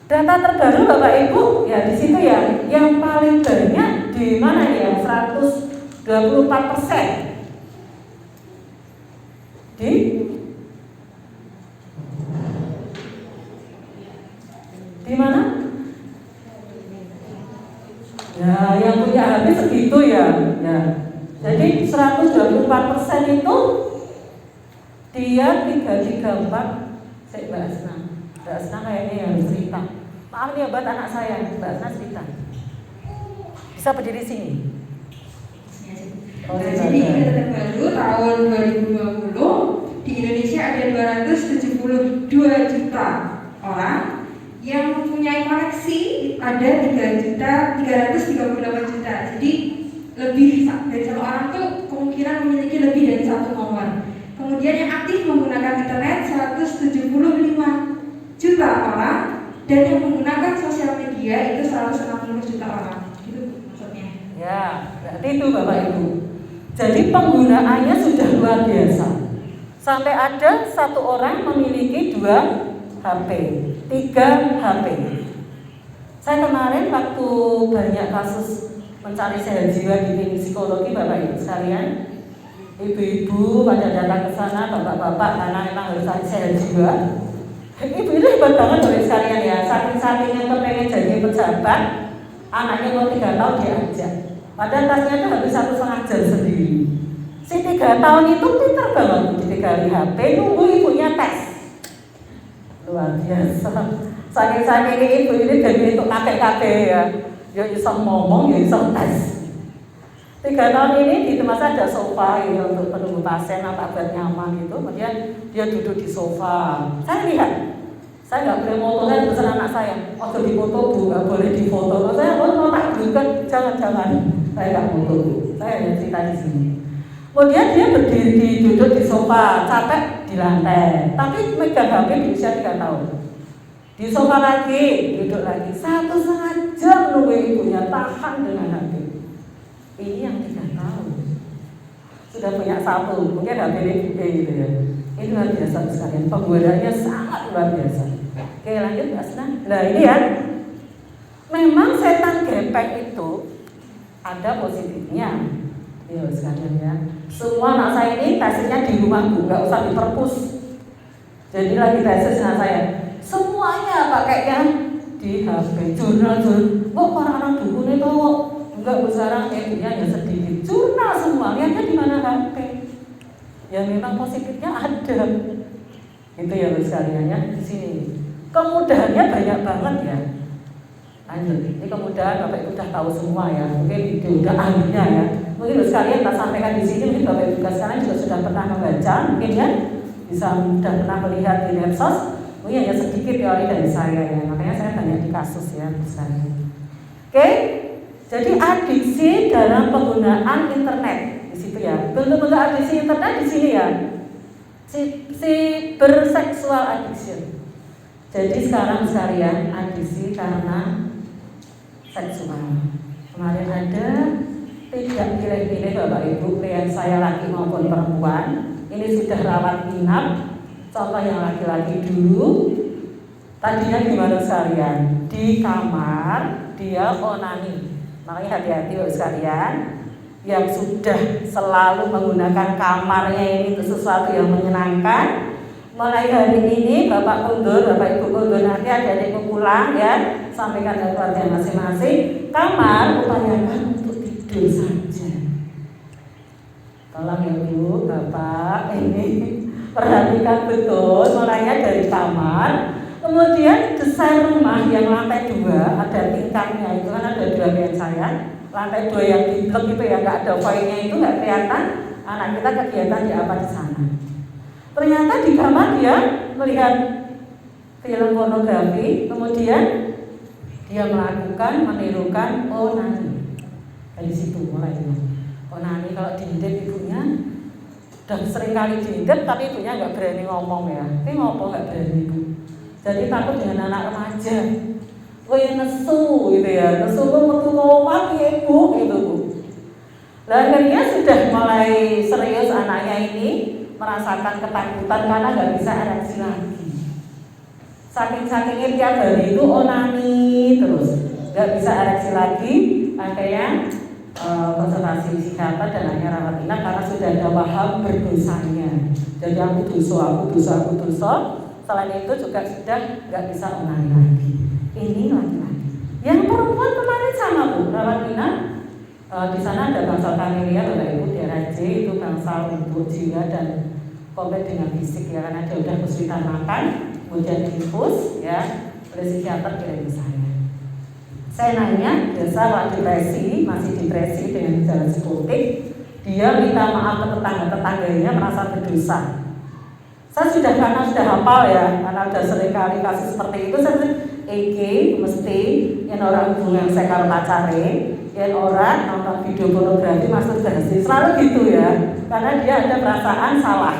Data terbaru Bapak Ibu ya di situ ya, yang paling banyak di mana ya? 124%. Di mana? Ya, yang punya HP segitu ya. Ya. Jadi 124% itu dia 334. Saya Mbak Asna. Mbak Asna kayaknya yang cerita. Maaf ya buat anak saya, Mbak Asna cerita. Bisa berdiri sini. Nah, jadi data terbaru tahun 2020 di Indonesia ada 272 juta orang yang mempunyai koneksi, ada 3.338 juta. Jadi lebih dari satu orang tuh kemungkinan memiliki lebih dari satu nomor. Kemudian yang aktif menggunakan internet 175 juta orang, dan yang menggunakan sosial media itu 160 juta orang. Itu maksudnya. Ya, berarti itu Bapak Ibu. Jadi penggunaannya sudah luar biasa. Sampai ada satu orang memiliki 2 HP, 3 HP. Saya kemarin waktu banyak kasus mencari sehat jiwa di klinik psikologi Bapak Ibu sekalian, ibu-ibu pada datang ke sana, bapak-bapak karena memang harus cari sehat jiwa. Ibu itu hebat banget Bapak sekalian ya, saking-sakingnya kepengen jadi pejabat, anaknya mau 3 tahun diajak. Padahal tasnya itu habis 1,5 jam sendiri. Si 3 tahun itu pintar banget dipegang HP, nunggu ibunya tes. Luar biasa. Saking-saking ibu ini dari itu kakek-kakek ya. Ya bisa ngomong, ya bisa tes. 3 tahun ini di tempat saya ada sofa ya, untuk penunggu pasien apa buat nyaman gitu. Kemudian dia duduk di sofa. Saya lihat. Saya nggak boleh foto, saya pesan anak saya. Oh jadi foto Bu, nggak boleh difoto. Saya mau tak juga, jangan. Saya nggak foto, saya hanya cerita di sini. Kemudian dia berdiri duduk di sofa, capek di lantai, tapi megang HP di usia 3 tahun. Di sofa lagi, duduk lagi, 1,5 jam nunggu ibunya, tahan dengan HP. Ini yang 3 tahun. Sudah punya 1, mungkin HP ini gitu ya. Ini luar biasa sekalian, penggunaannya sangat luar biasa. Oke lanjut Mbak Asna. Nah ini ya, memang setan gepeng itu ada positifnya. Ya sekalian ya. Semua anak saya ini tesisnya di rumah Bu, nggak usah di perpus. Jadi lagi tesis anak saya, semuanya pakainya di HP, jurnal. Kok orang-orang dukun itu enggak Bu, sekarang ibunya hanya sedikit. Jurnal semua, lihatnya di mana HP. Ya memang positifnya ada. Itu ya Bu sekalian ya di sini. Kemudahannya banyak banget ya. Lanjut, ini kemudahan Bapak Ibu sudah tahu semua ya. Mungkin itu udah ahlinya ya. Mungkin Bu sekalian tak sampaikan di sini. Mungkin Bapak Ibu sekarang juga sudah pernah membaca, mungkin ya bisa sudah pernah melihat di medsos. Mungkin hanya sedikit teori dari saya ya. Makanya saya banyak di kasus ya misalnya. Oke, jadi adiksi dalam penggunaan internet di situ ya. Bentuk-bentuk adiksi internet di sini ya. Cyberseksual addiction. Jadi sekarang sekalian adiksi karena seksual. Kemarin ada tidak pilih-pilih Bapak Ibu, klien saya laki maupun perempuan. Ini sudah rawat inap. Contoh yang laki-laki dulu, Tadinya gimana sekalian? Di kamar dia onani. Makanya hati-hati loh sekalian, yang sudah selalu menggunakan kamarnya ini untuk sesuatu yang menyenangkan. Mulai hari ini Bapak kundur, Bapak Ibu kundur, nanti adik-adikku pulang ya, sampaikan ke keluarga masing-masing. Kamar upayakan untuk tidur saja. Tolong ya Bu, Bapak, ini perhatikan betul mulainya dari kamar. Kemudian desain rumah yang lantai 2 ada tingkatnya, itu kan ada 2 kayak saya. Lantai 2 yang di blok itu ya, nggak ada poinnya, itu nggak kelihatan anak kita kegiatan di apa di sana. Ternyata di kamar dia melihat film pornografi, kemudian dia melakukan menirukan onani. Dari situ mulainya. Onani kalau diintip ibunya, udah sering kali diintip tapi ibunya nggak berani ngomong ya. Ini ngomong nggak berani ibu. Jadi takut dengan anak remaja. Wih nesu gitu ya, nesu tuh metu ngomong ibu gitu Bu. Lah akhirnya sudah mulai serius anaknya ini merasakan ketakutan karena nggak bisa ereksi lagi. Saking-sakingnya tiap hari itu onani terus, nggak bisa ereksi lagi, akhirnya konsultasi psikiater dan akhirnya rawat inap karena sudah ada waham berdosanya. Jadi aku dosa. Selain itu juga sudah nggak bisa onani lagi. Ini laki-laki. Yang perempuan kemarin sama Bu, rawat inap. Di sana ada bangsal familiar Bapak Ibu, DRJ itu bangsal untuk jiwa dan komplit dengan fisik ya, karena dia udah kesulitan makan, kemudian infus ya oleh psikiater kirim saya. Saya nanya, biasa kalau depresi, masih depresi dengan gejala psikotik, dia minta maaf ke tetangga-tetangganya merasa berdosa. Saya sudah karena sudah hafal ya, karena sudah sering kali kasus seperti itu, saya mesti yang orang hubungan saya kalau pacare, yang orang nonton video pornografi masturbasi, selalu gitu ya, karena dia ada perasaan salah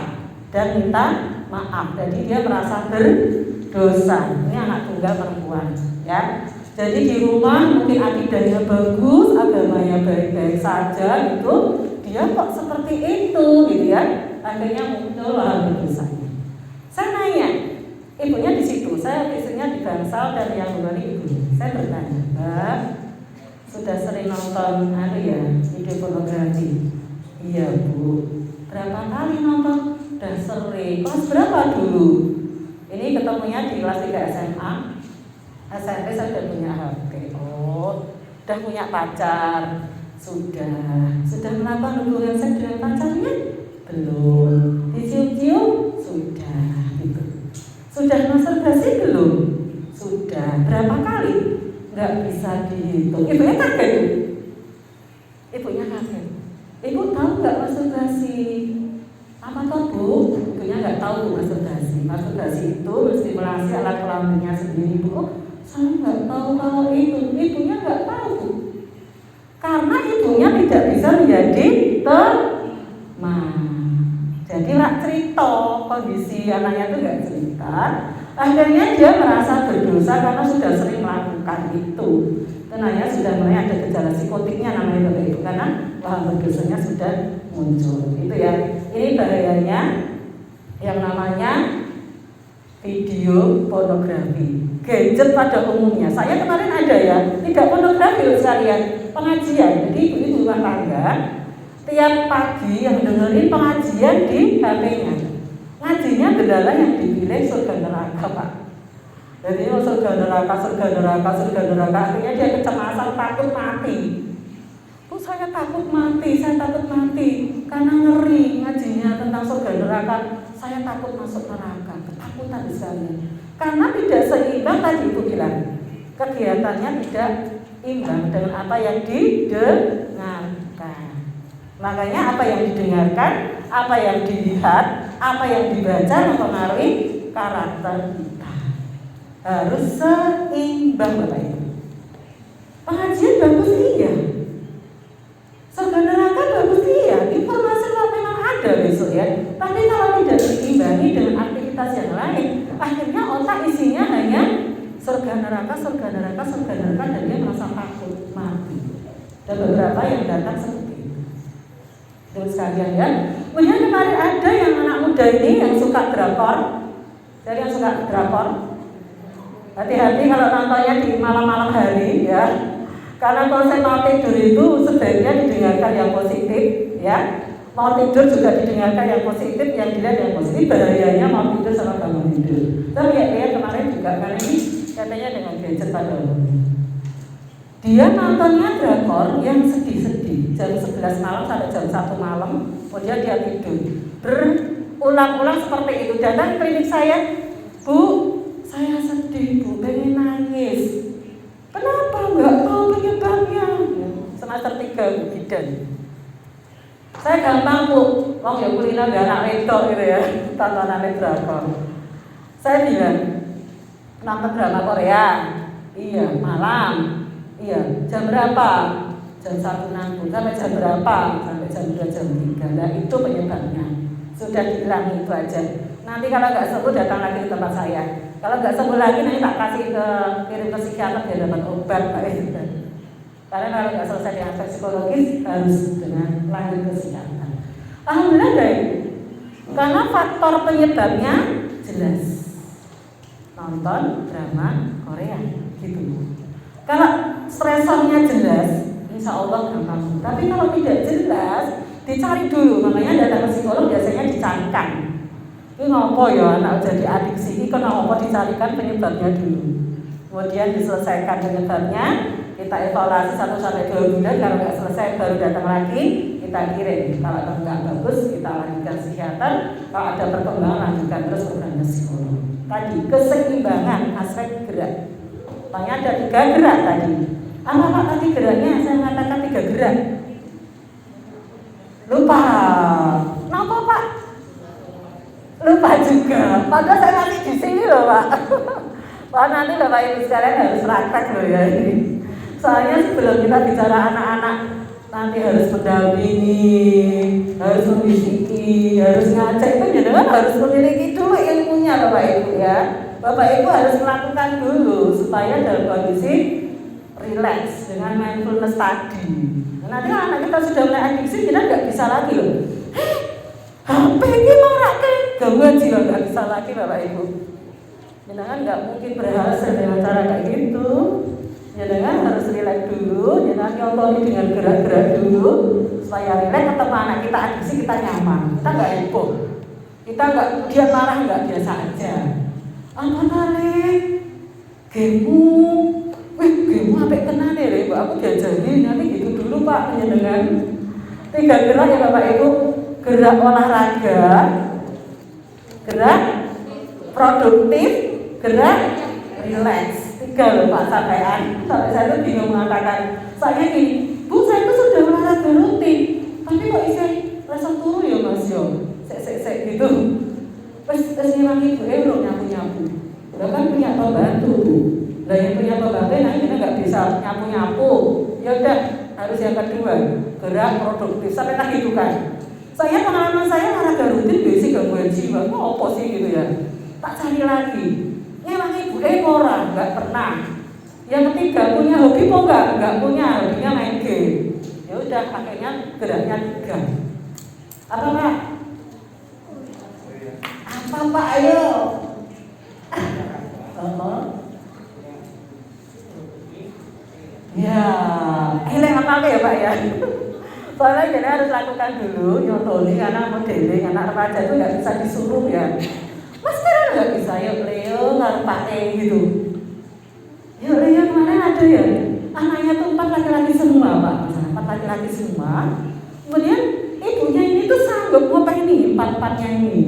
dan minta maaf, jadi dia merasa berdosa. Ini anak tunggal perempuan ya. Jadi di rumah mungkin akidahnya bagus, agamanya baik-baik saja gitu, dia kok seperti itu gitu ya. Akhirnya muncul hal berdosanya. Saya nanya, ibunya di situ, saya visinya di bangsal dan yang duluan ibu. Saya bertanya, Mbak, sudah sering nonton video pornografi? Iya Bu. Berapa kali nonton? Udah sering. Kelas berapa dulu? Ini ketemunya di kelas 3 SMA. SMP saya sudah punya HP. Oh, sudah punya pacar. Sudah melakukan hubungan seks dengan pacarnya? Belum. Dicium-cium? Sudah gitu. Sudah masturbasi belum? Sudah. Berapa kali? Nggak bisa dihitung. Ibunya kaget. Ibunya kaget. Ibu tahu nggak masturbasi? Apa toh Bu? Ibunya nggak tahu Bu masturbasi. Masturbasi itu stimulasi alat kelaminnya sendiri Bu. Saya nggak tahu kalau itu. Ibunya nggak tahu Bu. Karena ibunya tidak bisa menjadi teman. Jadi rak cerita kondisi anaknya itu nggak cerita. Akhirnya dia merasa berdosa karena sudah sering melakukan itu. Tentunya sudah mulai ada gejala psikotiknya namanya Bapak Ibu, karena paham berdosanya sudah muncul. Itu ya. Ini bahayanya yang namanya video pornografi. Gadget pada umumnya. Saya kemarin ada ya, tidak pornografi loh sekalian, pengajian. Jadi ibu-ibu rumah tangga tiap pagi yang dengerin pengajian di HP-nya. Ngajinya gendala yang dipilih surga neraka Pak. Jadi surga neraka, akhirnya dia kecemasan, takut mati. Saya takut mati karena ngeri ngajinya tentang surga neraka. Saya takut masuk neraka, ketakutan sekali. Karena tidak seimbang tadi Ibu bilang, kegiatannya tidak imbang dengan apa yang didengarkan. Makanya apa yang didengarkan, apa yang dilihat, apa yang dibaca mempengaruhi karakter kita. Harus seimbang Bapak Ibu. Pengajian bagus iya, surga neraka bagus iya, informasi memang ada besok ya. Tapi kalau tidak diimbangi dengan aktivitas yang lain, akhirnya otak isinya hanya surga neraka, dan dia merasa takut mati. Dan beberapa yang datang seperti itu. Terus sekalian ya, kemudian kemarin ada yang anak muda ini yang suka drakor. Jadi yang suka drakor, Hati-hati kalau nontonnya di malam-malam hari ya. Karena konsep mau tidur itu sebaiknya didengarkan yang positif ya. Mau tidur juga didengarkan yang positif, yang dilihat yang positif. Bahayanya mau tidur sama bangun tidur. Saya lihat kemarin juga karena ini katanya dengan gadget pada umumnya. Dia nontonnya drakor yang sedih-sedih jam 11 malam sampai jam 1 malam, kemudian dia tidur. Berulang-ulang seperti itu. Datang klinik saya, Bu, saya sedih Bu, pengen nangis. Kenapa? Enggak tahu penyebabnya. Semester 3 Bu bidan. Saya gampang Bu, wong ya kulino gak anak wedok gitu ya, tontonan drakor. Saya bilang, nonton drama Korea, iya malam, iya jam berapa? Jam 1 sampai jam berapa? Sampai jam 2 jam 3. Nah itu penyebabnya. Sudah dihilangi itu aja. Nanti kalau nggak sembuh datang lagi ke tempat saya. Kalau nggak sembuh lagi nanti tak kasih kirim ke psikiater biar dapat obat Pak. Karena kalau nggak selesai dengan psikologis harus dengan lanjut ke psikiater. Alhamdulillah baik. Karena faktor penyebabnya jelas. Nonton drama Korea gitu. Kalau stresornya jelas, insya Allah gampang. Tapi kalau tidak jelas, dicari dulu. Makanya datang ke psikolog biasanya dicarikan. Ini ngopo ya anak jadi adiksi ini kenapa dicarikan penyebabnya dulu. Kemudian diselesaikan penyebabnya, kita evaluasi 1-2 bulan. Kalau nggak selesai baru datang lagi, kita kirim. Kalau nggak bagus, kita lanjutkan psikiater. Kalau ada perkembangan lanjutkan terus program psikolog. Tadi keseimbangan aspek gerak. Makanya ada 3 gerak tadi. Apa Pak tadi geraknya? Saya mengatakan 3 gerak. Lupa. Kenapa Pak? Lupa juga. Padahal saya masih di sini loh Pak. Wah nanti Bapak Ibu sekalian harus praktek loh ya ini. Soalnya sebelum kita bicara anak-anak nanti harus mendampingi, harus membisiki, harus ngajak itu jangan harus memiliki dulu ilmunya Bapak Ibu ya. Bapak Ibu harus melakukan dulu supaya dalam kondisi relax dengan mindfulness tadi. Nanti anak kita sudah mulai adiksi kita nggak bisa lagi loh. HP ini marah ke gangguan jiwa nggak bisa lagi Bapak Ibu. Jangan nggak mungkin berhasil dengan cara kayak gitu. Jangan harus relax dulu, jangan nyontoni dengan gerak-gerak dulu supaya relax ketemu anak kita adiksi kita nyaman, kita nggak heboh, kita nggak dia marah nggak biasa aja. Apa kali gemu, gemu apa kena deh, aku diajarin nanti gitu dulu Pak dengan 3 gerak ya Bapak Ibu, gerak olahraga, gerak produktif, gerak relax. 3 loh Pak sampean. Sampai saya tuh bingung mengatakan, saya gini, Bu saya tuh sudah olahraga rutin, tapi kok isi rasa turu ya Mas yo, sek gitu. Terus nyewang ibu belum nyapu-nyapu. Udah kan punya pembantu Bu. Lah yang punya pembantu nah kita nggak bisa nyapu-nyapu. Ya udah harus yang kedua gerak produktif sampai tak gitu kan. Saya pengalaman saya olahraga rutin basic gangguan jiwa. Kok apa sih gitu ya? Tak cari lagi. Emang ibu orang nggak pernah. Yang ketiga punya hobi kok nggak punya, hobinya main game. Ya udah pakainya geraknya 3. Apa Pak? Apa Pak ayo? Ya, yang apa ya Pak ya? Soalnya jadi harus lakukan dulu nyontoni karena modeling anak remaja itu nggak bisa disuruh ya. Mas kan nggak bisa ya Leo nggak pakai gitu. Ya Leo kemarin ada ya anaknya tuh 4 laki-laki semua Pak, 4 laki-laki semua. Kemudian ibunya ini tuh sanggup ngapain nih 4-4-nya ini.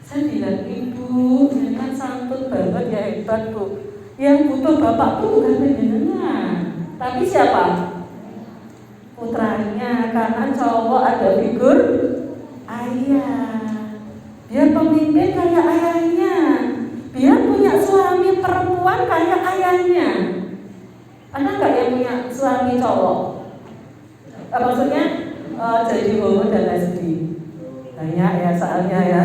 Saya bilang ibu, ini kan santun banget ya hebat Bu. Yang butuh bapak tuh bukan penjenengan, tapi siapa? Putranya, karena cowok ada figur ayah. Biar pemimpin kayak ayahnya, biar punya suami perempuan kayak ayahnya. Ada nggak yang punya suami cowok? Maksudnya jadi homo dan lesbi? Banyak ya soalnya ya.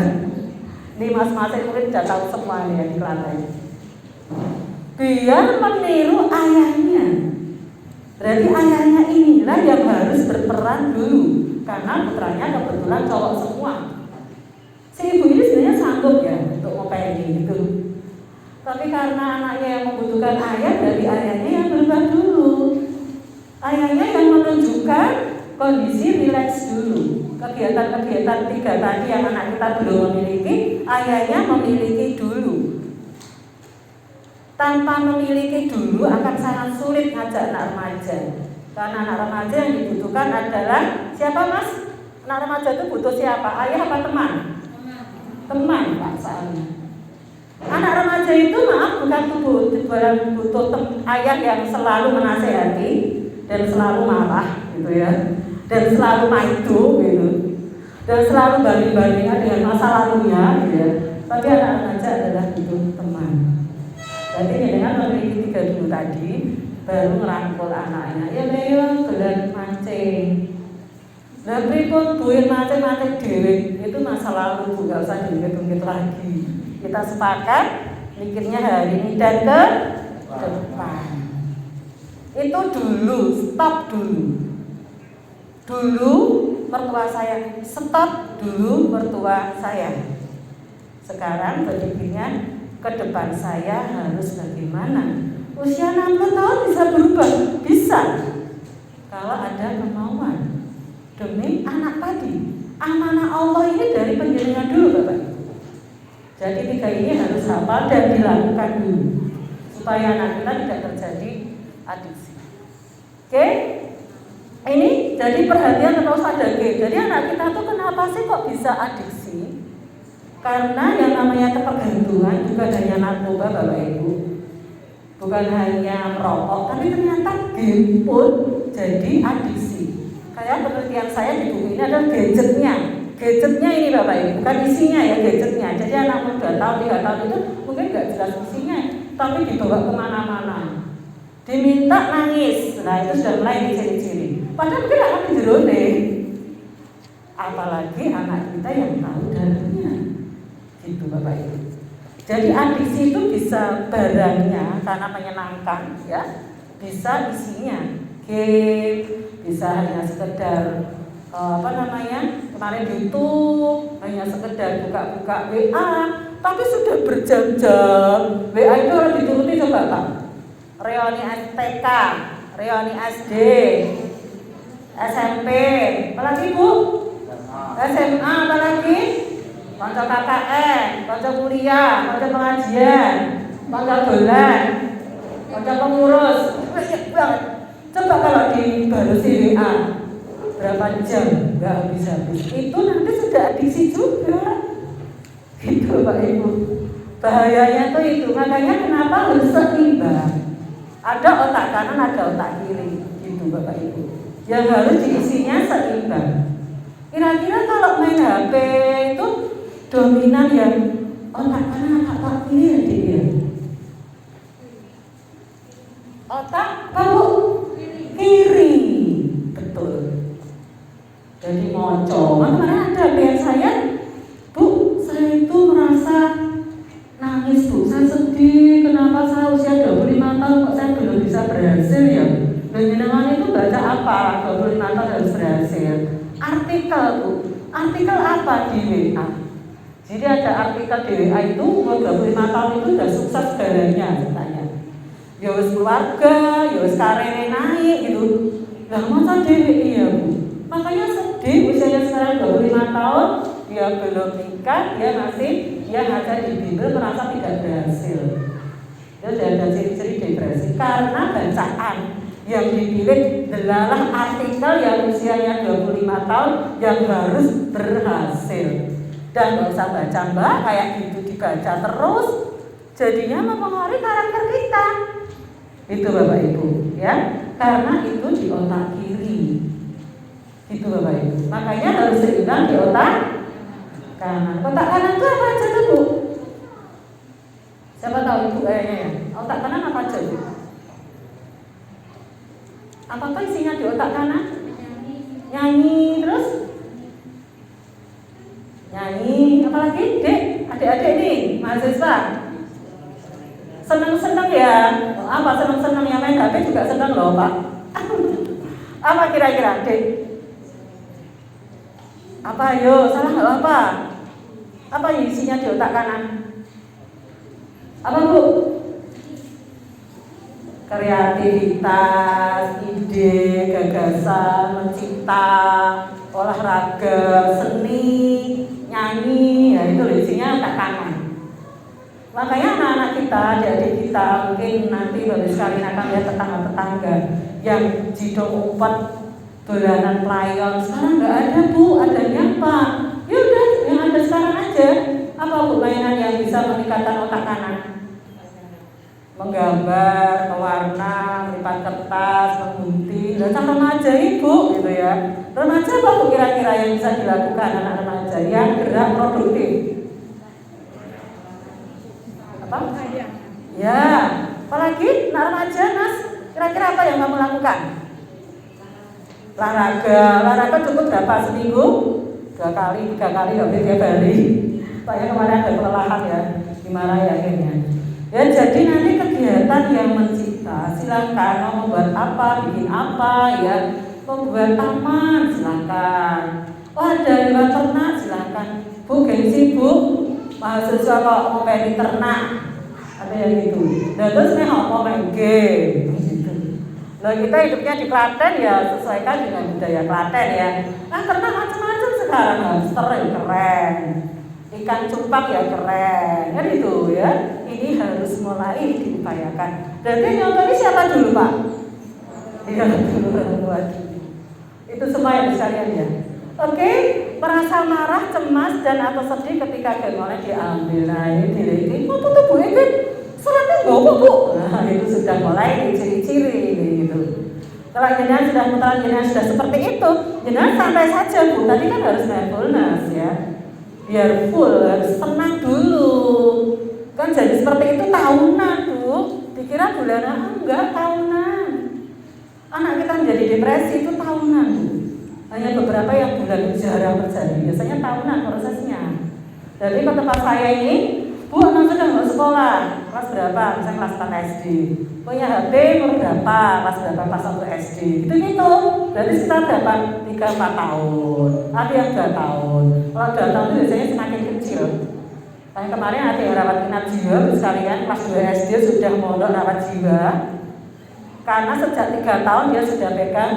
Ini mas-masnya mungkin sudah tahu semua nih yang di Klaten. Biar meniru ayahnya. Berarti ayahnya inilah yang harus berperan dulu, karena putranya kebetulan cowok semua. Si ibu ini sebenarnya sanggup ya untuk ngopain gitu. Tapi Tapi karena anaknya yang membutuhkan ayah, dari ayahnya yang berubah dulu. Ayahnya yang menunjukkan kondisi rileks dulu. Kegiatan-kegiatan 3 tadi yang anak kita belum memiliki, ayahnya memiliki dulu. Tanpa memiliki dulu akan sangat sulit ngajak anak remaja. Karena anak remaja yang dibutuhkan adalah siapa, Mas? Anak remaja itu butuh siapa? Ayah apa teman? Teman, Pak, soalnya. Anak remaja itu bukan butuh ayah yang selalu menasehati dan selalu marah gitu ya, dan selalu maido gitu, dan selalu banding-bandingan dengan masa lalunya gitu ya. Tapi anak remaja adalah butuh teman. Jadi dengan memiliki 3 dulu tadi baru ngerangkul anaknya. Ya Leo gelar mancing. Lah pripun duit mancing dhewe itu masa lalu, enggak usah diungkit-ungkit lagi. Kita sepakat mikirnya hari ini dan ke depan. Itu dulu, stop dulu. Dulu mertua saya, stop dulu mertua saya. Sekarang berpikirnya ke depan saya harus bagaimana. Usia 60 tahun bisa berubah, bisa. Kalau ada kemauan demi anak tadi. Amanah Allah ini dari penjenengan dulu Bapak Ibu. Jadi 3 ini harus hafal dan dilakukan dulu supaya anak kita tidak terjadi adiksi. Oke? Ini jadi perhatian terus ada G. Jadi anak kita tuh kenapa sih kok bisa adiksi? Karena yang namanya ketergantungan bukan hanya narkoba Bapak Ibu, bukan hanya merokok, tapi ternyata game pun jadi adiksi. Kayak penelitian saya di buku ini adalah gadgetnya. Gadgetnya ini Bapak Ibu, bukan isinya ya, gadgetnya. Jadi anak muda 2 tahun, 3 tahun itu mungkin nggak jelas isinya, tapi dibawa kemana-mana. Diminta nangis, nah itu sudah mulai ciri-ciri. Padahal mungkin akan dijerone. Apalagi anak kita yang tahu dalamnya. Gitu Bapak Ibu. Jadi adiksi itu bisa barangnya karena menyenangkan ya, bisa isinya game, bisa hanya sekedar kemarin YouTube, hanya sekedar buka-buka WA, tapi sudah berjam-jam. WA itu harus dituruti coba Pak. Reoni STK, reoni SD, SMP, apalagi Bu? SMA, apalagi? Konco KKN, konco kuliah, konco pengajian, konco dolan, konco pengurus, banyak banget. Coba kalau dibalas WA berapa jam, nggak habis-habis. Itu nanti sudah adiksi juga. Gitu Pak Ibu. Bahayanya tuh itu, makanya kenapa harus seimbang. Ada otak kanan, ada otak kiri, gitu Bapak Ibu. Yang harus diisinya seimbang. Kira-kira kalau main HP itu dominan yang otak kanan otak kiri ya dia. Otak kamu kiri, betul. Jadi moco. Kemarin ada klien saya, Bu, saya itu merasa nangis Bu, saya sedih. Kenapa saya usia 25 tahun kok saya belum bisa berhasil ya? Dan jenengan itu baca apa? 25 tahun harus berhasil. Artikel Bu, artikel apa di WA? Jadi ada artikel di WA itu umur 25 tahun itu udah sukses segalanya katanya. Ya wis keluarga, ya wis karirnya naik gitu. Lah masa dewe iya Bu. Makanya sedih usianya sekarang 25 tahun, dia belum nikah, dia hanya di bimbel merasa tidak berhasil. Dia sudah ada ciri-ciri depresi karena bacaan yang dipilih adalah artikel yang usianya 25 tahun yang harus berhasil. Dan nggak usah baca Mbak, kayak gitu dibaca terus, jadinya mempengaruhi karakter kita. Itu Bapak Ibu, ya, karena itu di otak kiri. Itu Bapak Ibu. Makanya harus seimbang di otak kanan. Otak kanan itu apa aja tuh Bu? Siapa tahu Ibu kayaknya ya? Otak kanan apa aja Bu? Apakah isinya di otak kanan? Nyanyi terus? Nyanyi, apalagi Dek, adik-adik nih, mahasiswa seneng-seneng ya. Apa seneng-seneng yang main HP juga seneng loh Pak. Apa kira-kira Dek? Apa yo, salah nggak apa? Apa isinya di otak kanan? Apa Bu? Kreativitas, ide, gagasan, mencipta, olahraga, seni, nyanyi, ya itu isinya otak kanan. Makanya anak-anak kita, adik-adik kita mungkin nanti baru sekali akan lihat tetangga-tetangga yang jidong umpet, dolanan pelayon. Sekarang nggak ada Bu, adanya apa? Ya udah, yang ada sekarang aja. Apa Bu mainan yang bisa meningkatkan otak kanan? Menggambar, mewarna, melipat kertas, menggunting. Dan remaja Ibu gitu ya. Remaja apa Bu kira-kira yang bisa dilakukan anak remaja yang gerak produktif? Apa? Ya, apalagi anak remaja Mas, kira-kira apa yang kamu lakukan? Olahraga cukup berapa seminggu? 2 kali, 3 kali, hampir tiap hari. Saya kemarin ada kelelahan ya, dimarahi akhirnya. Ya jadi nanti kegiatan yang mencipta, silakan mau membuat apa, bikin apa ya, membuat taman silakan. Oh ada hewan ternak silakan. Bu gengsi Bu, mahasiswa kok mau pengen ternak, ada yang gitu. Dan terus mau main game, gitu. Nah kita hidupnya di Klaten ya sesuaikan dengan budaya Klaten ya. Nah ternak macam-macam sekarang, hamster yang keren, ikan cupang ya keren, kan itu ya. Ini harus mulai diupayakan. Berarti nyontohnya siapa dulu Pak? Iya dulu orang tua dulu. Itu semua yang sekalian ya. Oke, merasa marah, cemas dan atau sedih ketika gemolnya diambil. Nah ini dilihat, apa tuh Bu ini? Suratnya nggak Bu? Nah itu sudah mulai ciri-ciri gitu. Kalau jenengan sudah putaran jenengan sudah seperti itu, jenengan santai saja Bu. Tadi kan harus mindfulness ya. Biar full, harus tenang dulu. Kan jadi seperti itu tahunan tuh. Dikira bulanan, enggak tahunan. Anak kita menjadi depresi itu tahunan. Hanya beberapa yang bulan jarang terjadi. Biasanya tahunan prosesnya. Jadi ke tempat saya ini, Bu anak sudah nggak sekolah. Kelas berapa? Misalnya kelas 4 SD. Punya HP umur berapa? Kelas berapa? Kelas 1 SD. Gitu. Berarti sekitar berapa? 3-4 tahun. Ada yang 2 tahun. Kalau 2 tahun itu biasanya semakin kecil. Yang kemarin ada yang rawat inap jiwa sekalian kelas 2 SD sudah mondok rawat jiwa. Karena sejak 3 tahun dia sudah pegang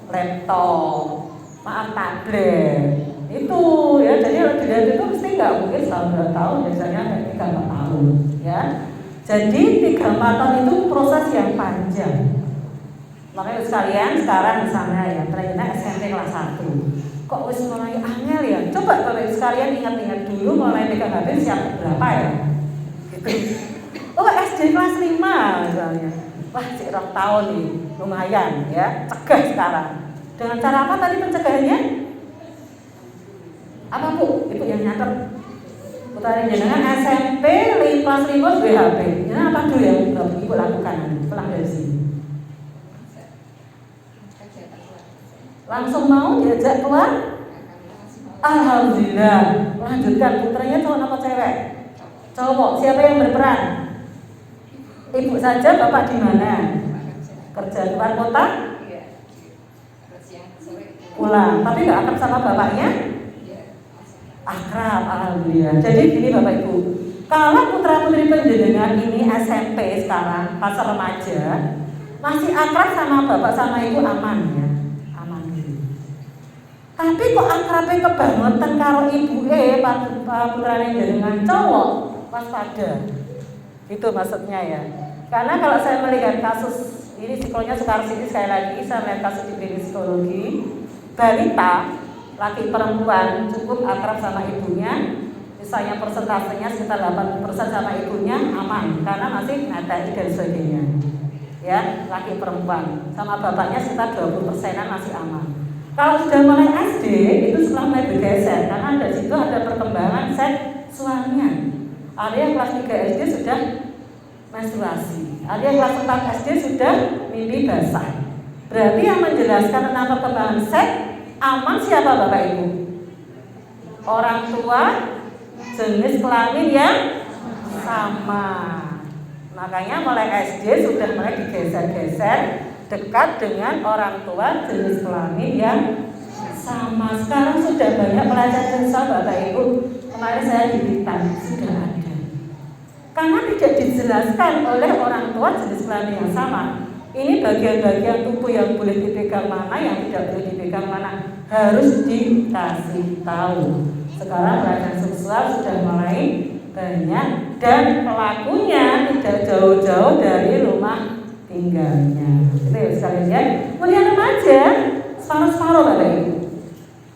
laptop, tablet. Itu ya, jadi kalau dilihat itu mesti nggak mungkin selama 2 tahun, biasanya 3-4 tahun ya. Jadi 3-4 tahun itu proses yang panjang. Makanya sekalian sekarang misalnya ya, ternyata SMP kelas 1 kok wis mulai angel ya? Coba Bapak sekalian ingat-ingat dulu mulai pegang HP siap berapa ya? Gitu. Oh SD kelas 5 misalnya. Wah cik 2 tahun nih, lumayan ya, cegah sekarang. Dengan cara apa tadi pencegahannya? Apa Bu? Ibu yang nyatet. Putaran jenengan SMP kelas 5 HP. Jenengan apa dulu yang Ibu lakukan nanti pulang dari sini? Langsung mau diajak keluar? Alhamdulillah. Lanjutkan, putranya cowok apa cewek? Cowok. Siapa yang berperan? Ibu saja, Bapak di mana? Kerja luar kota? Pulang. Tapi nggak akrab sama bapaknya? Akrab, alhamdulillah. Jadi gini Bapak Ibu, kalau putra putri penjenengan ini SMP sekarang, fase remaja, masih akrab sama bapak sama ibu aman ya. Tapi kok akrabnya kebangetan karo ibu putrane jenengan cowok, waspada. Itu maksudnya ya. Karena kalau saya melihat kasus ini psikologinya Sukarsini sekali lagi, saya melihat kasus di klinik psikologi, balita laki perempuan cukup akrab sama ibunya, misalnya persentasenya sekitar 80% sama ibunya aman karena masih NTI dan sebagainya. Ya, laki perempuan sama bapaknya sekitar 20%-an masih aman. Kalau sudah mulai SD itu setelah mulai bergeser karena di situ ada perkembangan seksualnya. Ada yang kelas 3 SD sudah menstruasi, ada yang kelas 4 SD sudah mimpi basah. Berarti yang menjelaskan tentang perkembangan seks aman siapa Bapak Ibu? Orang tua jenis kelamin yang sama. Makanya mulai SD sudah mulai digeser-geser dekat dengan orang tua jenis kelamin yang sama. Sekarang sudah banyak pelajar seksual Bapak Ibu. Kemarin saya di Blitar sudah ada. karena tidak dijelaskan oleh orang tua jenis kelamin yang sama. Ini bagian-bagian tubuh yang boleh dipegang mana, yang tidak boleh dipegang mana, harus dikasih tahu. Sekarang pelecehan seksual sudah mulai banyak dan pelakunya tidak jauh-jauh dari rumah tinggalnya. Itu ya sekalian ya. Kemudian remaja separuh-separuh Bapak Ibu.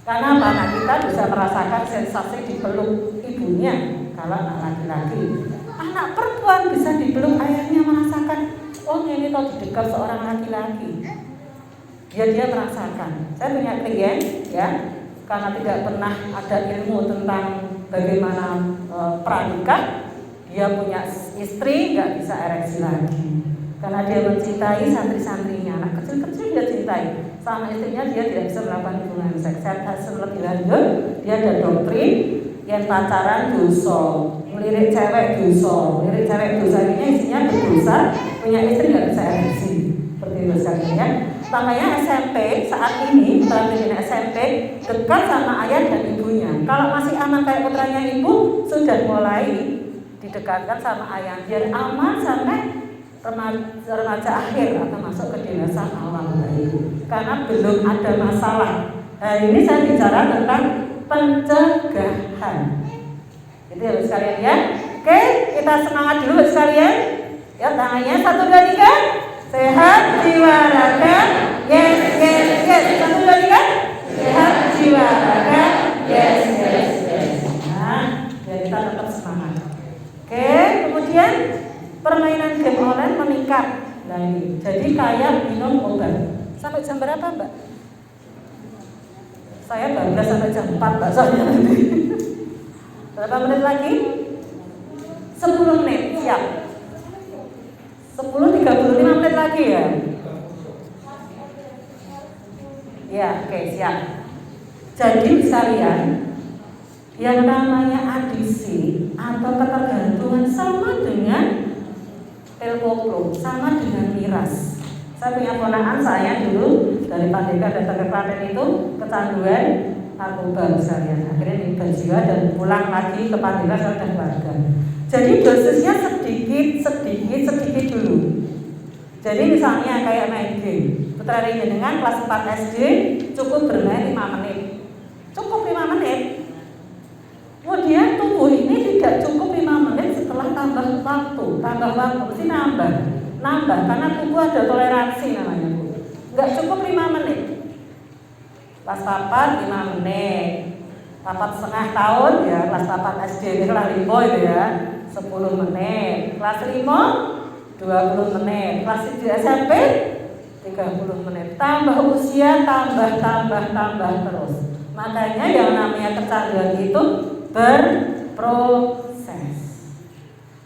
Karena anak kita bisa merasakan sensasi dipeluk ibunya kalau anak laki-laki. Anak perempuan bisa dipeluk ayahnya, merasakan oh ini kok didekat seorang laki-laki. Dia merasakan. Saya punya klien ya, karena tidak pernah ada ilmu tentang bagaimana pranikah, dia punya istri nggak bisa ereksi lagi. Karena dia mencintai santri-santrinya, anak kecil-kecil dia cintai. Sama istrinya dia tidak bisa melakukan hubungan seks. Lebih lanjut, dia ada doktrin yang pacaran dosa, melirik cewek dosa, melirik cewek dosa ini isinya berdosa, punya istri nggak bisa ereksi. Seperti itu sekalian ya. Makanya SMP saat ini, pemimpin SMP dekat sama ayah dan ibunya. Kalau masih aman kayak putranya ibu, sudah mulai didekatkan sama ayah biar aman sampai remaja akhir atau masuk ke dewasa awal itu. Karena belum ada masalah. Hari ini saya bicara tentang pencegahan. Itu ya sekalian ya. Oke, kita semangat dulu sekalian. Ya tangannya 1, 2, 3. Sehat jiwa raga. Yes, yes, yes. 1, 2, 3. Sehat jiwa raga. Yes, yes, yes. Nah, ya kita tetap semangat. Oke, kemudian permainan game online meningkat. Nah ini, jadi kayak minum obat. Sampai jam berapa Mbak? Saya bablas sampai jam 4 Mbak soalnya nanti. Berapa menit lagi? 10 menit, siap. 10:35 menit lagi ya. Ya, oke, siap. Jadi sekalian, yang namanya adiksi atau ketergantungan sama dengan pil koplo, sama dengan miras. Saya punya ponakan saya dulu dari Pandega datang ke Klaten itu kecanduan narkoba sekalian. Akhirnya meninggal jiwa dan pulang lagi ke Pandega saya dan keluarga. Jadi dosisnya sedikit dulu. Jadi misalnya kayak main game, putra dengan kelas 4 SD cukup bermain 5 menit. Cukup 5 menit. Kemudian tubuh ini tidak cukup 5 menit setelah tambah waktu mesti nambah karena tubuh ada toleransi namanya Bu. Nggak cukup 5 menit. Kelas 4 5 menit. 4,5 tahun ya, kelas 4 SD ini kelas 5 itu ya, 10 menit. Kelas 5 20 menit. Kelas 7 SMP 30 menit. Tambah usia tambah terus. Makanya yang namanya kecanduan itu berproses.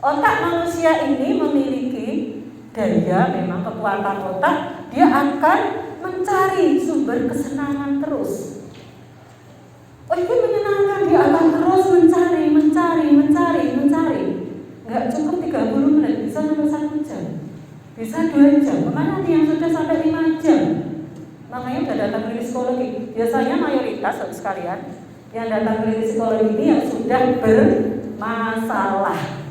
Otak manusia ini memiliki daya, memang kekuatan otak, dia akan mencari sumber kesenangan terus. Oh ini menyenangkan, dia akan terus mencari. Nggak cukup 30 menit, bisa sampai 1 jam, bisa 2 jam. Kemana nih yang sudah sampai 5 jam? Makanya udah datang ke psikologi. Biasanya mayoritas sekalian yang datang ke psikologi ini yang sudah bermasalah.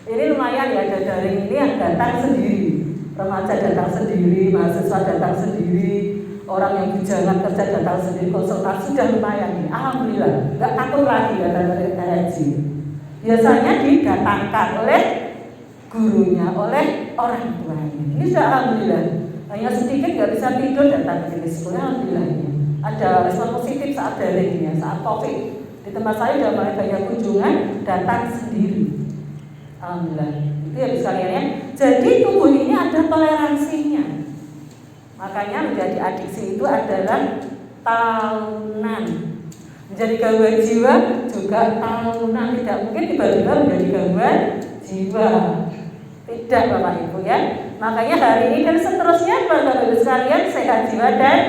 Ini lumayan ya, ada daring ini yang datang sendiri, remaja datang sendiri, mahasiswa datang sendiri, orang yang bujangan kerja datang sendiri, konsultasi sudah lumayan nih. Alhamdulillah, nggak takut lagi datang ke RRJ. Biasanya didatangkan oleh gurunya, oleh orang tuanya. Ini sudah alhamdulillah. Hanya sedikit nggak bisa tidur datang ke sekolah, alhamdulillah. Ada respon positif saat daring ya, saat COVID. Di tempat saya sudah mulai banyak kunjungan datang sendiri. Alhamdulillah. Itu ya sekalian ya. Jadi tubuh ini ada toleransinya. Makanya menjadi adiksi itu adalah tahunan. Menjadi gangguan jiwa juga tahunan. Tidak mungkin tiba-tiba menjadi gangguan jiwa. Tidak Bapak Ibu ya. Makanya hari ini dan seterusnya Bapak Ibu sekalian sehat jiwa dan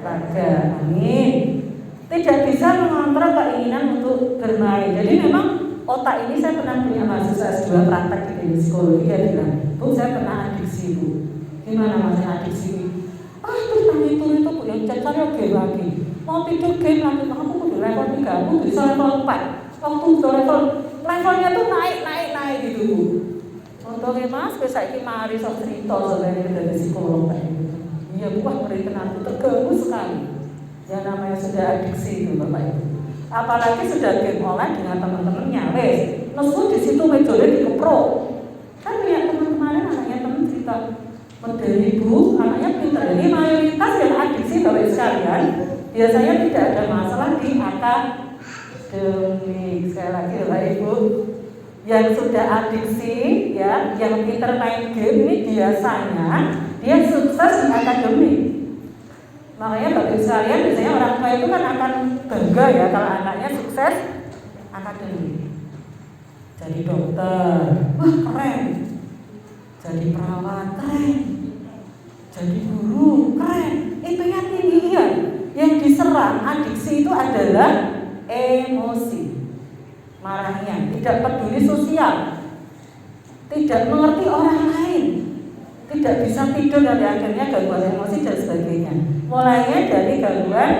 raga. Amin. Tidak bisa mengontrol keinginan untuk bermain. Jadi memang otak ini, saya pernah punya mahasiswa S2 praktek di psikologi, dia bilang, Bu saya pernah adiksi Bu. Gimana masalah adiksi? Terus itu Bu yang cari game lagi. Mau tidur game lagi, aku kudu level 3, aku bisa level 4. Waktu sudah level levelnya tuh naik gitu Bu. Untungnya Mas, saiki mari sok cerita sebenarnya dari psikolog kayak gitu. Iya Bu, wah ngeri tenan, terganggu sekali. Yang namanya sudah adiksi itu Bapak Ibu. Apalagi sudah game online dengan teman-temannya, wes, nesu di situ mejolnya dikeprok. Kan lihat teman kemarin anaknya teman cerita, medali Bu, anaknya pintar. Jadi mayoritas yang adiksi Bapak Ibu sekalian, biasanya tidak ada masalah di akademik. Sekali lagi Bapak Ibu, yang sudah adiksi, ya, yang pintar main game ini biasanya dia sukses di akademik. Makanya Bapak Ibu sekalian, biasanya orang tua itu kan akan bangga ya kalau anaknya sukses akademik. Jadi dokter, wah keren. Jadi perawat, keren. Jadi guru, keren. Itu yang tinggi ya. Yang diserang adiksi itu adalah emosi. Marahnya, tidak peduli sosial, tidak mengerti orang lain, tidak bisa tidur, dan akhirnya gangguan emosi dan sebagainya. Mulainya dari gangguan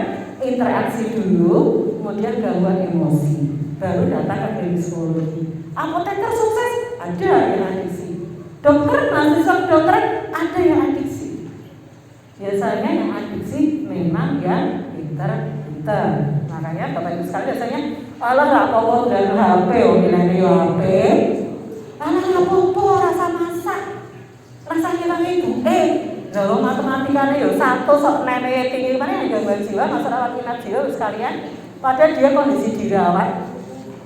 interaksi dulu, kemudian gangguan emosi, baru datang ke klinik psikologi. Apoteker sukses, ada yang adiksi. Dokter, mahasiswa dokter, ada yang adiksi. Biasanya yang adiksi memang yang pintar. Makanya Bapak Ibu sekalian biasanya, alah gak apa-apa dan HP, nilai HP. Alah gak apa-apa, rasa masak, rasa ngilang ibu. Kalau matematikanya ya satu sok nilai tinggi mana yang gangguan jiwa, masalah inap jiwa sekalian. Padahal dia kondisi dirawat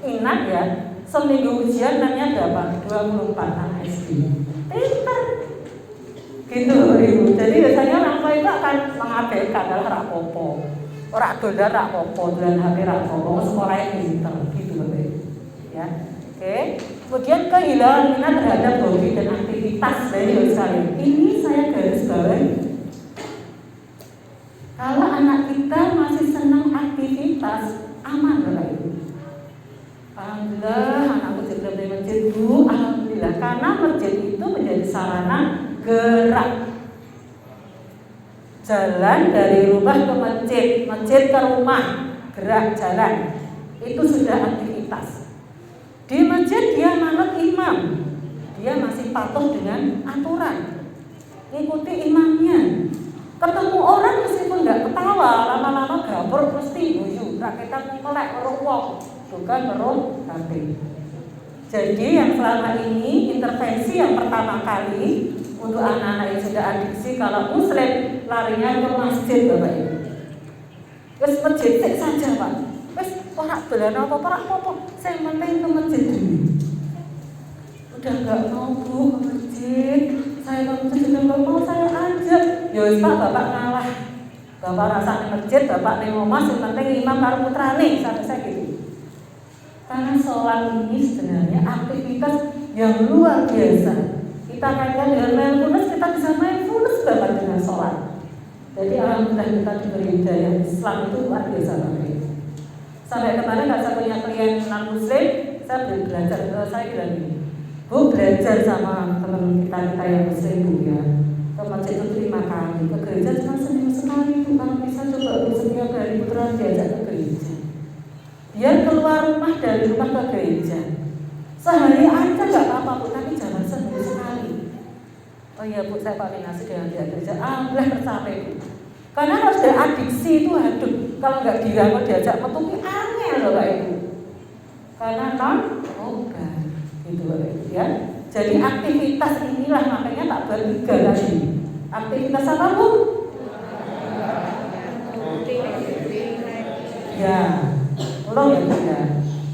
inap ya, seminggu ujian namanya berapa? 24 anak SD. Pintar. Gitu Ibu. Jadi biasanya orang tua itu akan mengabaikan adalah rapopo. Orang dolar rapopo, dolar HP rapopo, sekolahnya pintar. Gitu Bapak. Ya. Oke. Kemudian kehilangan minat terhadap hobi dan aktivitas dari sekalian. Ini saya garis bawahi. Kalau anak kita masih senang aktivitas, aman Bapak Ibu. Alhamdulillah anakku juga dari masjid Bu. Alhamdulillah karena masjid itu menjadi sarana gerak. Jalan dari rumah ke masjid, masjid ke rumah, gerak jalan. Itu sudah aktivitas. Di masjid dia manut imam, dia masih patuh dengan aturan, ikuti imamnya. Ketemu orang meskipun nggak ketawa, lama-lama gabur mesti guyu, rakyat melek merowok, bukan meruh tapi. Jadi yang selama ini intervensi yang pertama kali untuk anak-anak yang sudah adiksi, kalau muslim larinya ke masjid Bapak Ibu. Terus masjid saja Pak. Wes orang belan apa-apa, saya penting ke masjid dulu. Udah nggak mau Bu ke masjid, saya ke masjid juga nggak mau, saya ajak. Ya wes Pak, Bapak ngalah. Bapak rasa di masjid, Bapak ning omah, yang penting imam karo putrane, sampai saya gitu. Karena sholat ini sebenarnya aktivitas yang luar biasa. Kita kaitkan dengan mindfulness, kita bisa mindfulness banget dengan sholat. Jadi alhamdulillah kita diberi hidayah Islam itu luar biasa banget. Sampai kemarin saya punya klien non muslim, saya belajar, saya bilang ini, Bu belajar sama teman kita yang muslim Bu ya. Ke masjid itu 5 kali, ke gereja cuma seminggu sekali Bu. Kalau bisa coba Bu setiap hari putra diajak ke gereja. Biar keluar rumah dari rumah ke gereja. Sehari aja gak apa-apa Bu, tapi jangan seminggu sekali. Oh iya Bu, saya koordinasi dengan dia gereja. Alhamdulillah tercapai Bu. Karena kalau sudah adiksi itu aduh, kalau nggak dirangkul diajak metu aneh loh Bapak Ibu. Karena obat gitu Bapak Ibu ya. Jadi aktivitas inilah makanya tak bertiga lagi. Aktivitas apa Bu? Ya, tolong ya Bu ya.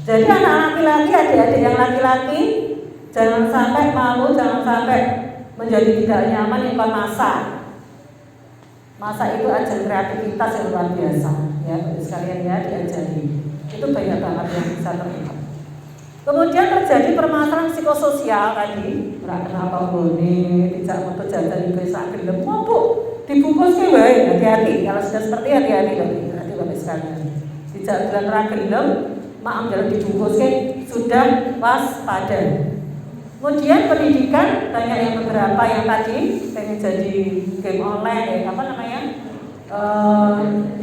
Jadi anak laki-laki, adik-adik yang laki-laki jangan sampai malu, jangan sampai menjadi tidak nyaman ikut masak. Masa itu ajar kreativitas yang luar biasa ya, sekalian ya diajari. Itu banyak banget yang bisa terlihat. Kemudian terjadi permasalahan psikososial tadi, ora kenapa bone, tidak mau jajan ibu sak gelem opo dibungkus ki wae, hati-hati. Kalau sudah seperti hati-hati Bapak sekalian. Tidak bilang ora gelem, maaf jalan dibungkus ki sudah waspada. Kemudian pendidikan banyak yang beberapa yang tadi pengen jadi game online ya, apa namanya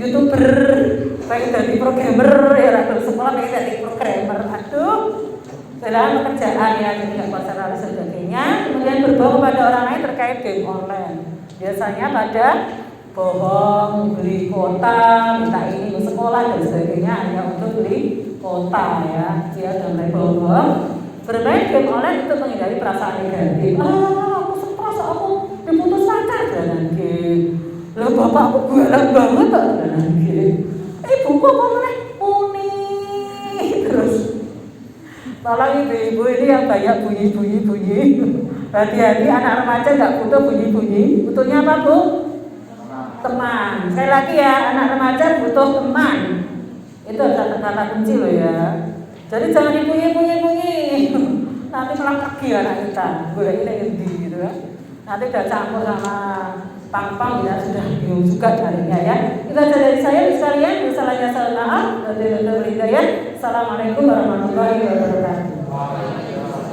YouTuber, pengen jadi programmer ya, sekolah pengen jadi programmer. Aduh, dalam pekerjaan ya, jadi nggak konsen dan sebagainya. Kemudian berbohong kepada orang lain terkait game online. Biasanya pada bohong, beli kuota, minta ini ke sekolah dan sebagainya hanya untuk beli kuota ya. Dia sudah mulai bohong. Bermain game online itu menghindari perasaan negatif. Aku stres, aku diputus pacar dengan game. Loh bapak aku galak banget kok dengan game. Ibuku apa meneh muni terus. Tolong ibu-ibu ini yang banyak bunyi. Hati-hati anak remaja nggak butuh bunyi. Butuhnya apa bu? Teman. Sekali lagi ya, anak remaja butuh teman. Itu kata kunci loh ya. Jadi jangan bunyi. Nanti malah pergi anak kita. Boleh ini gitu ya. Nanti udah campur sama pang-pang ya, sudah bingung juga carinya ya. Itu aja dari saya sekalian. Misalnya salah maaf. Assalamualaikum warahmatullahi wabarakatuh.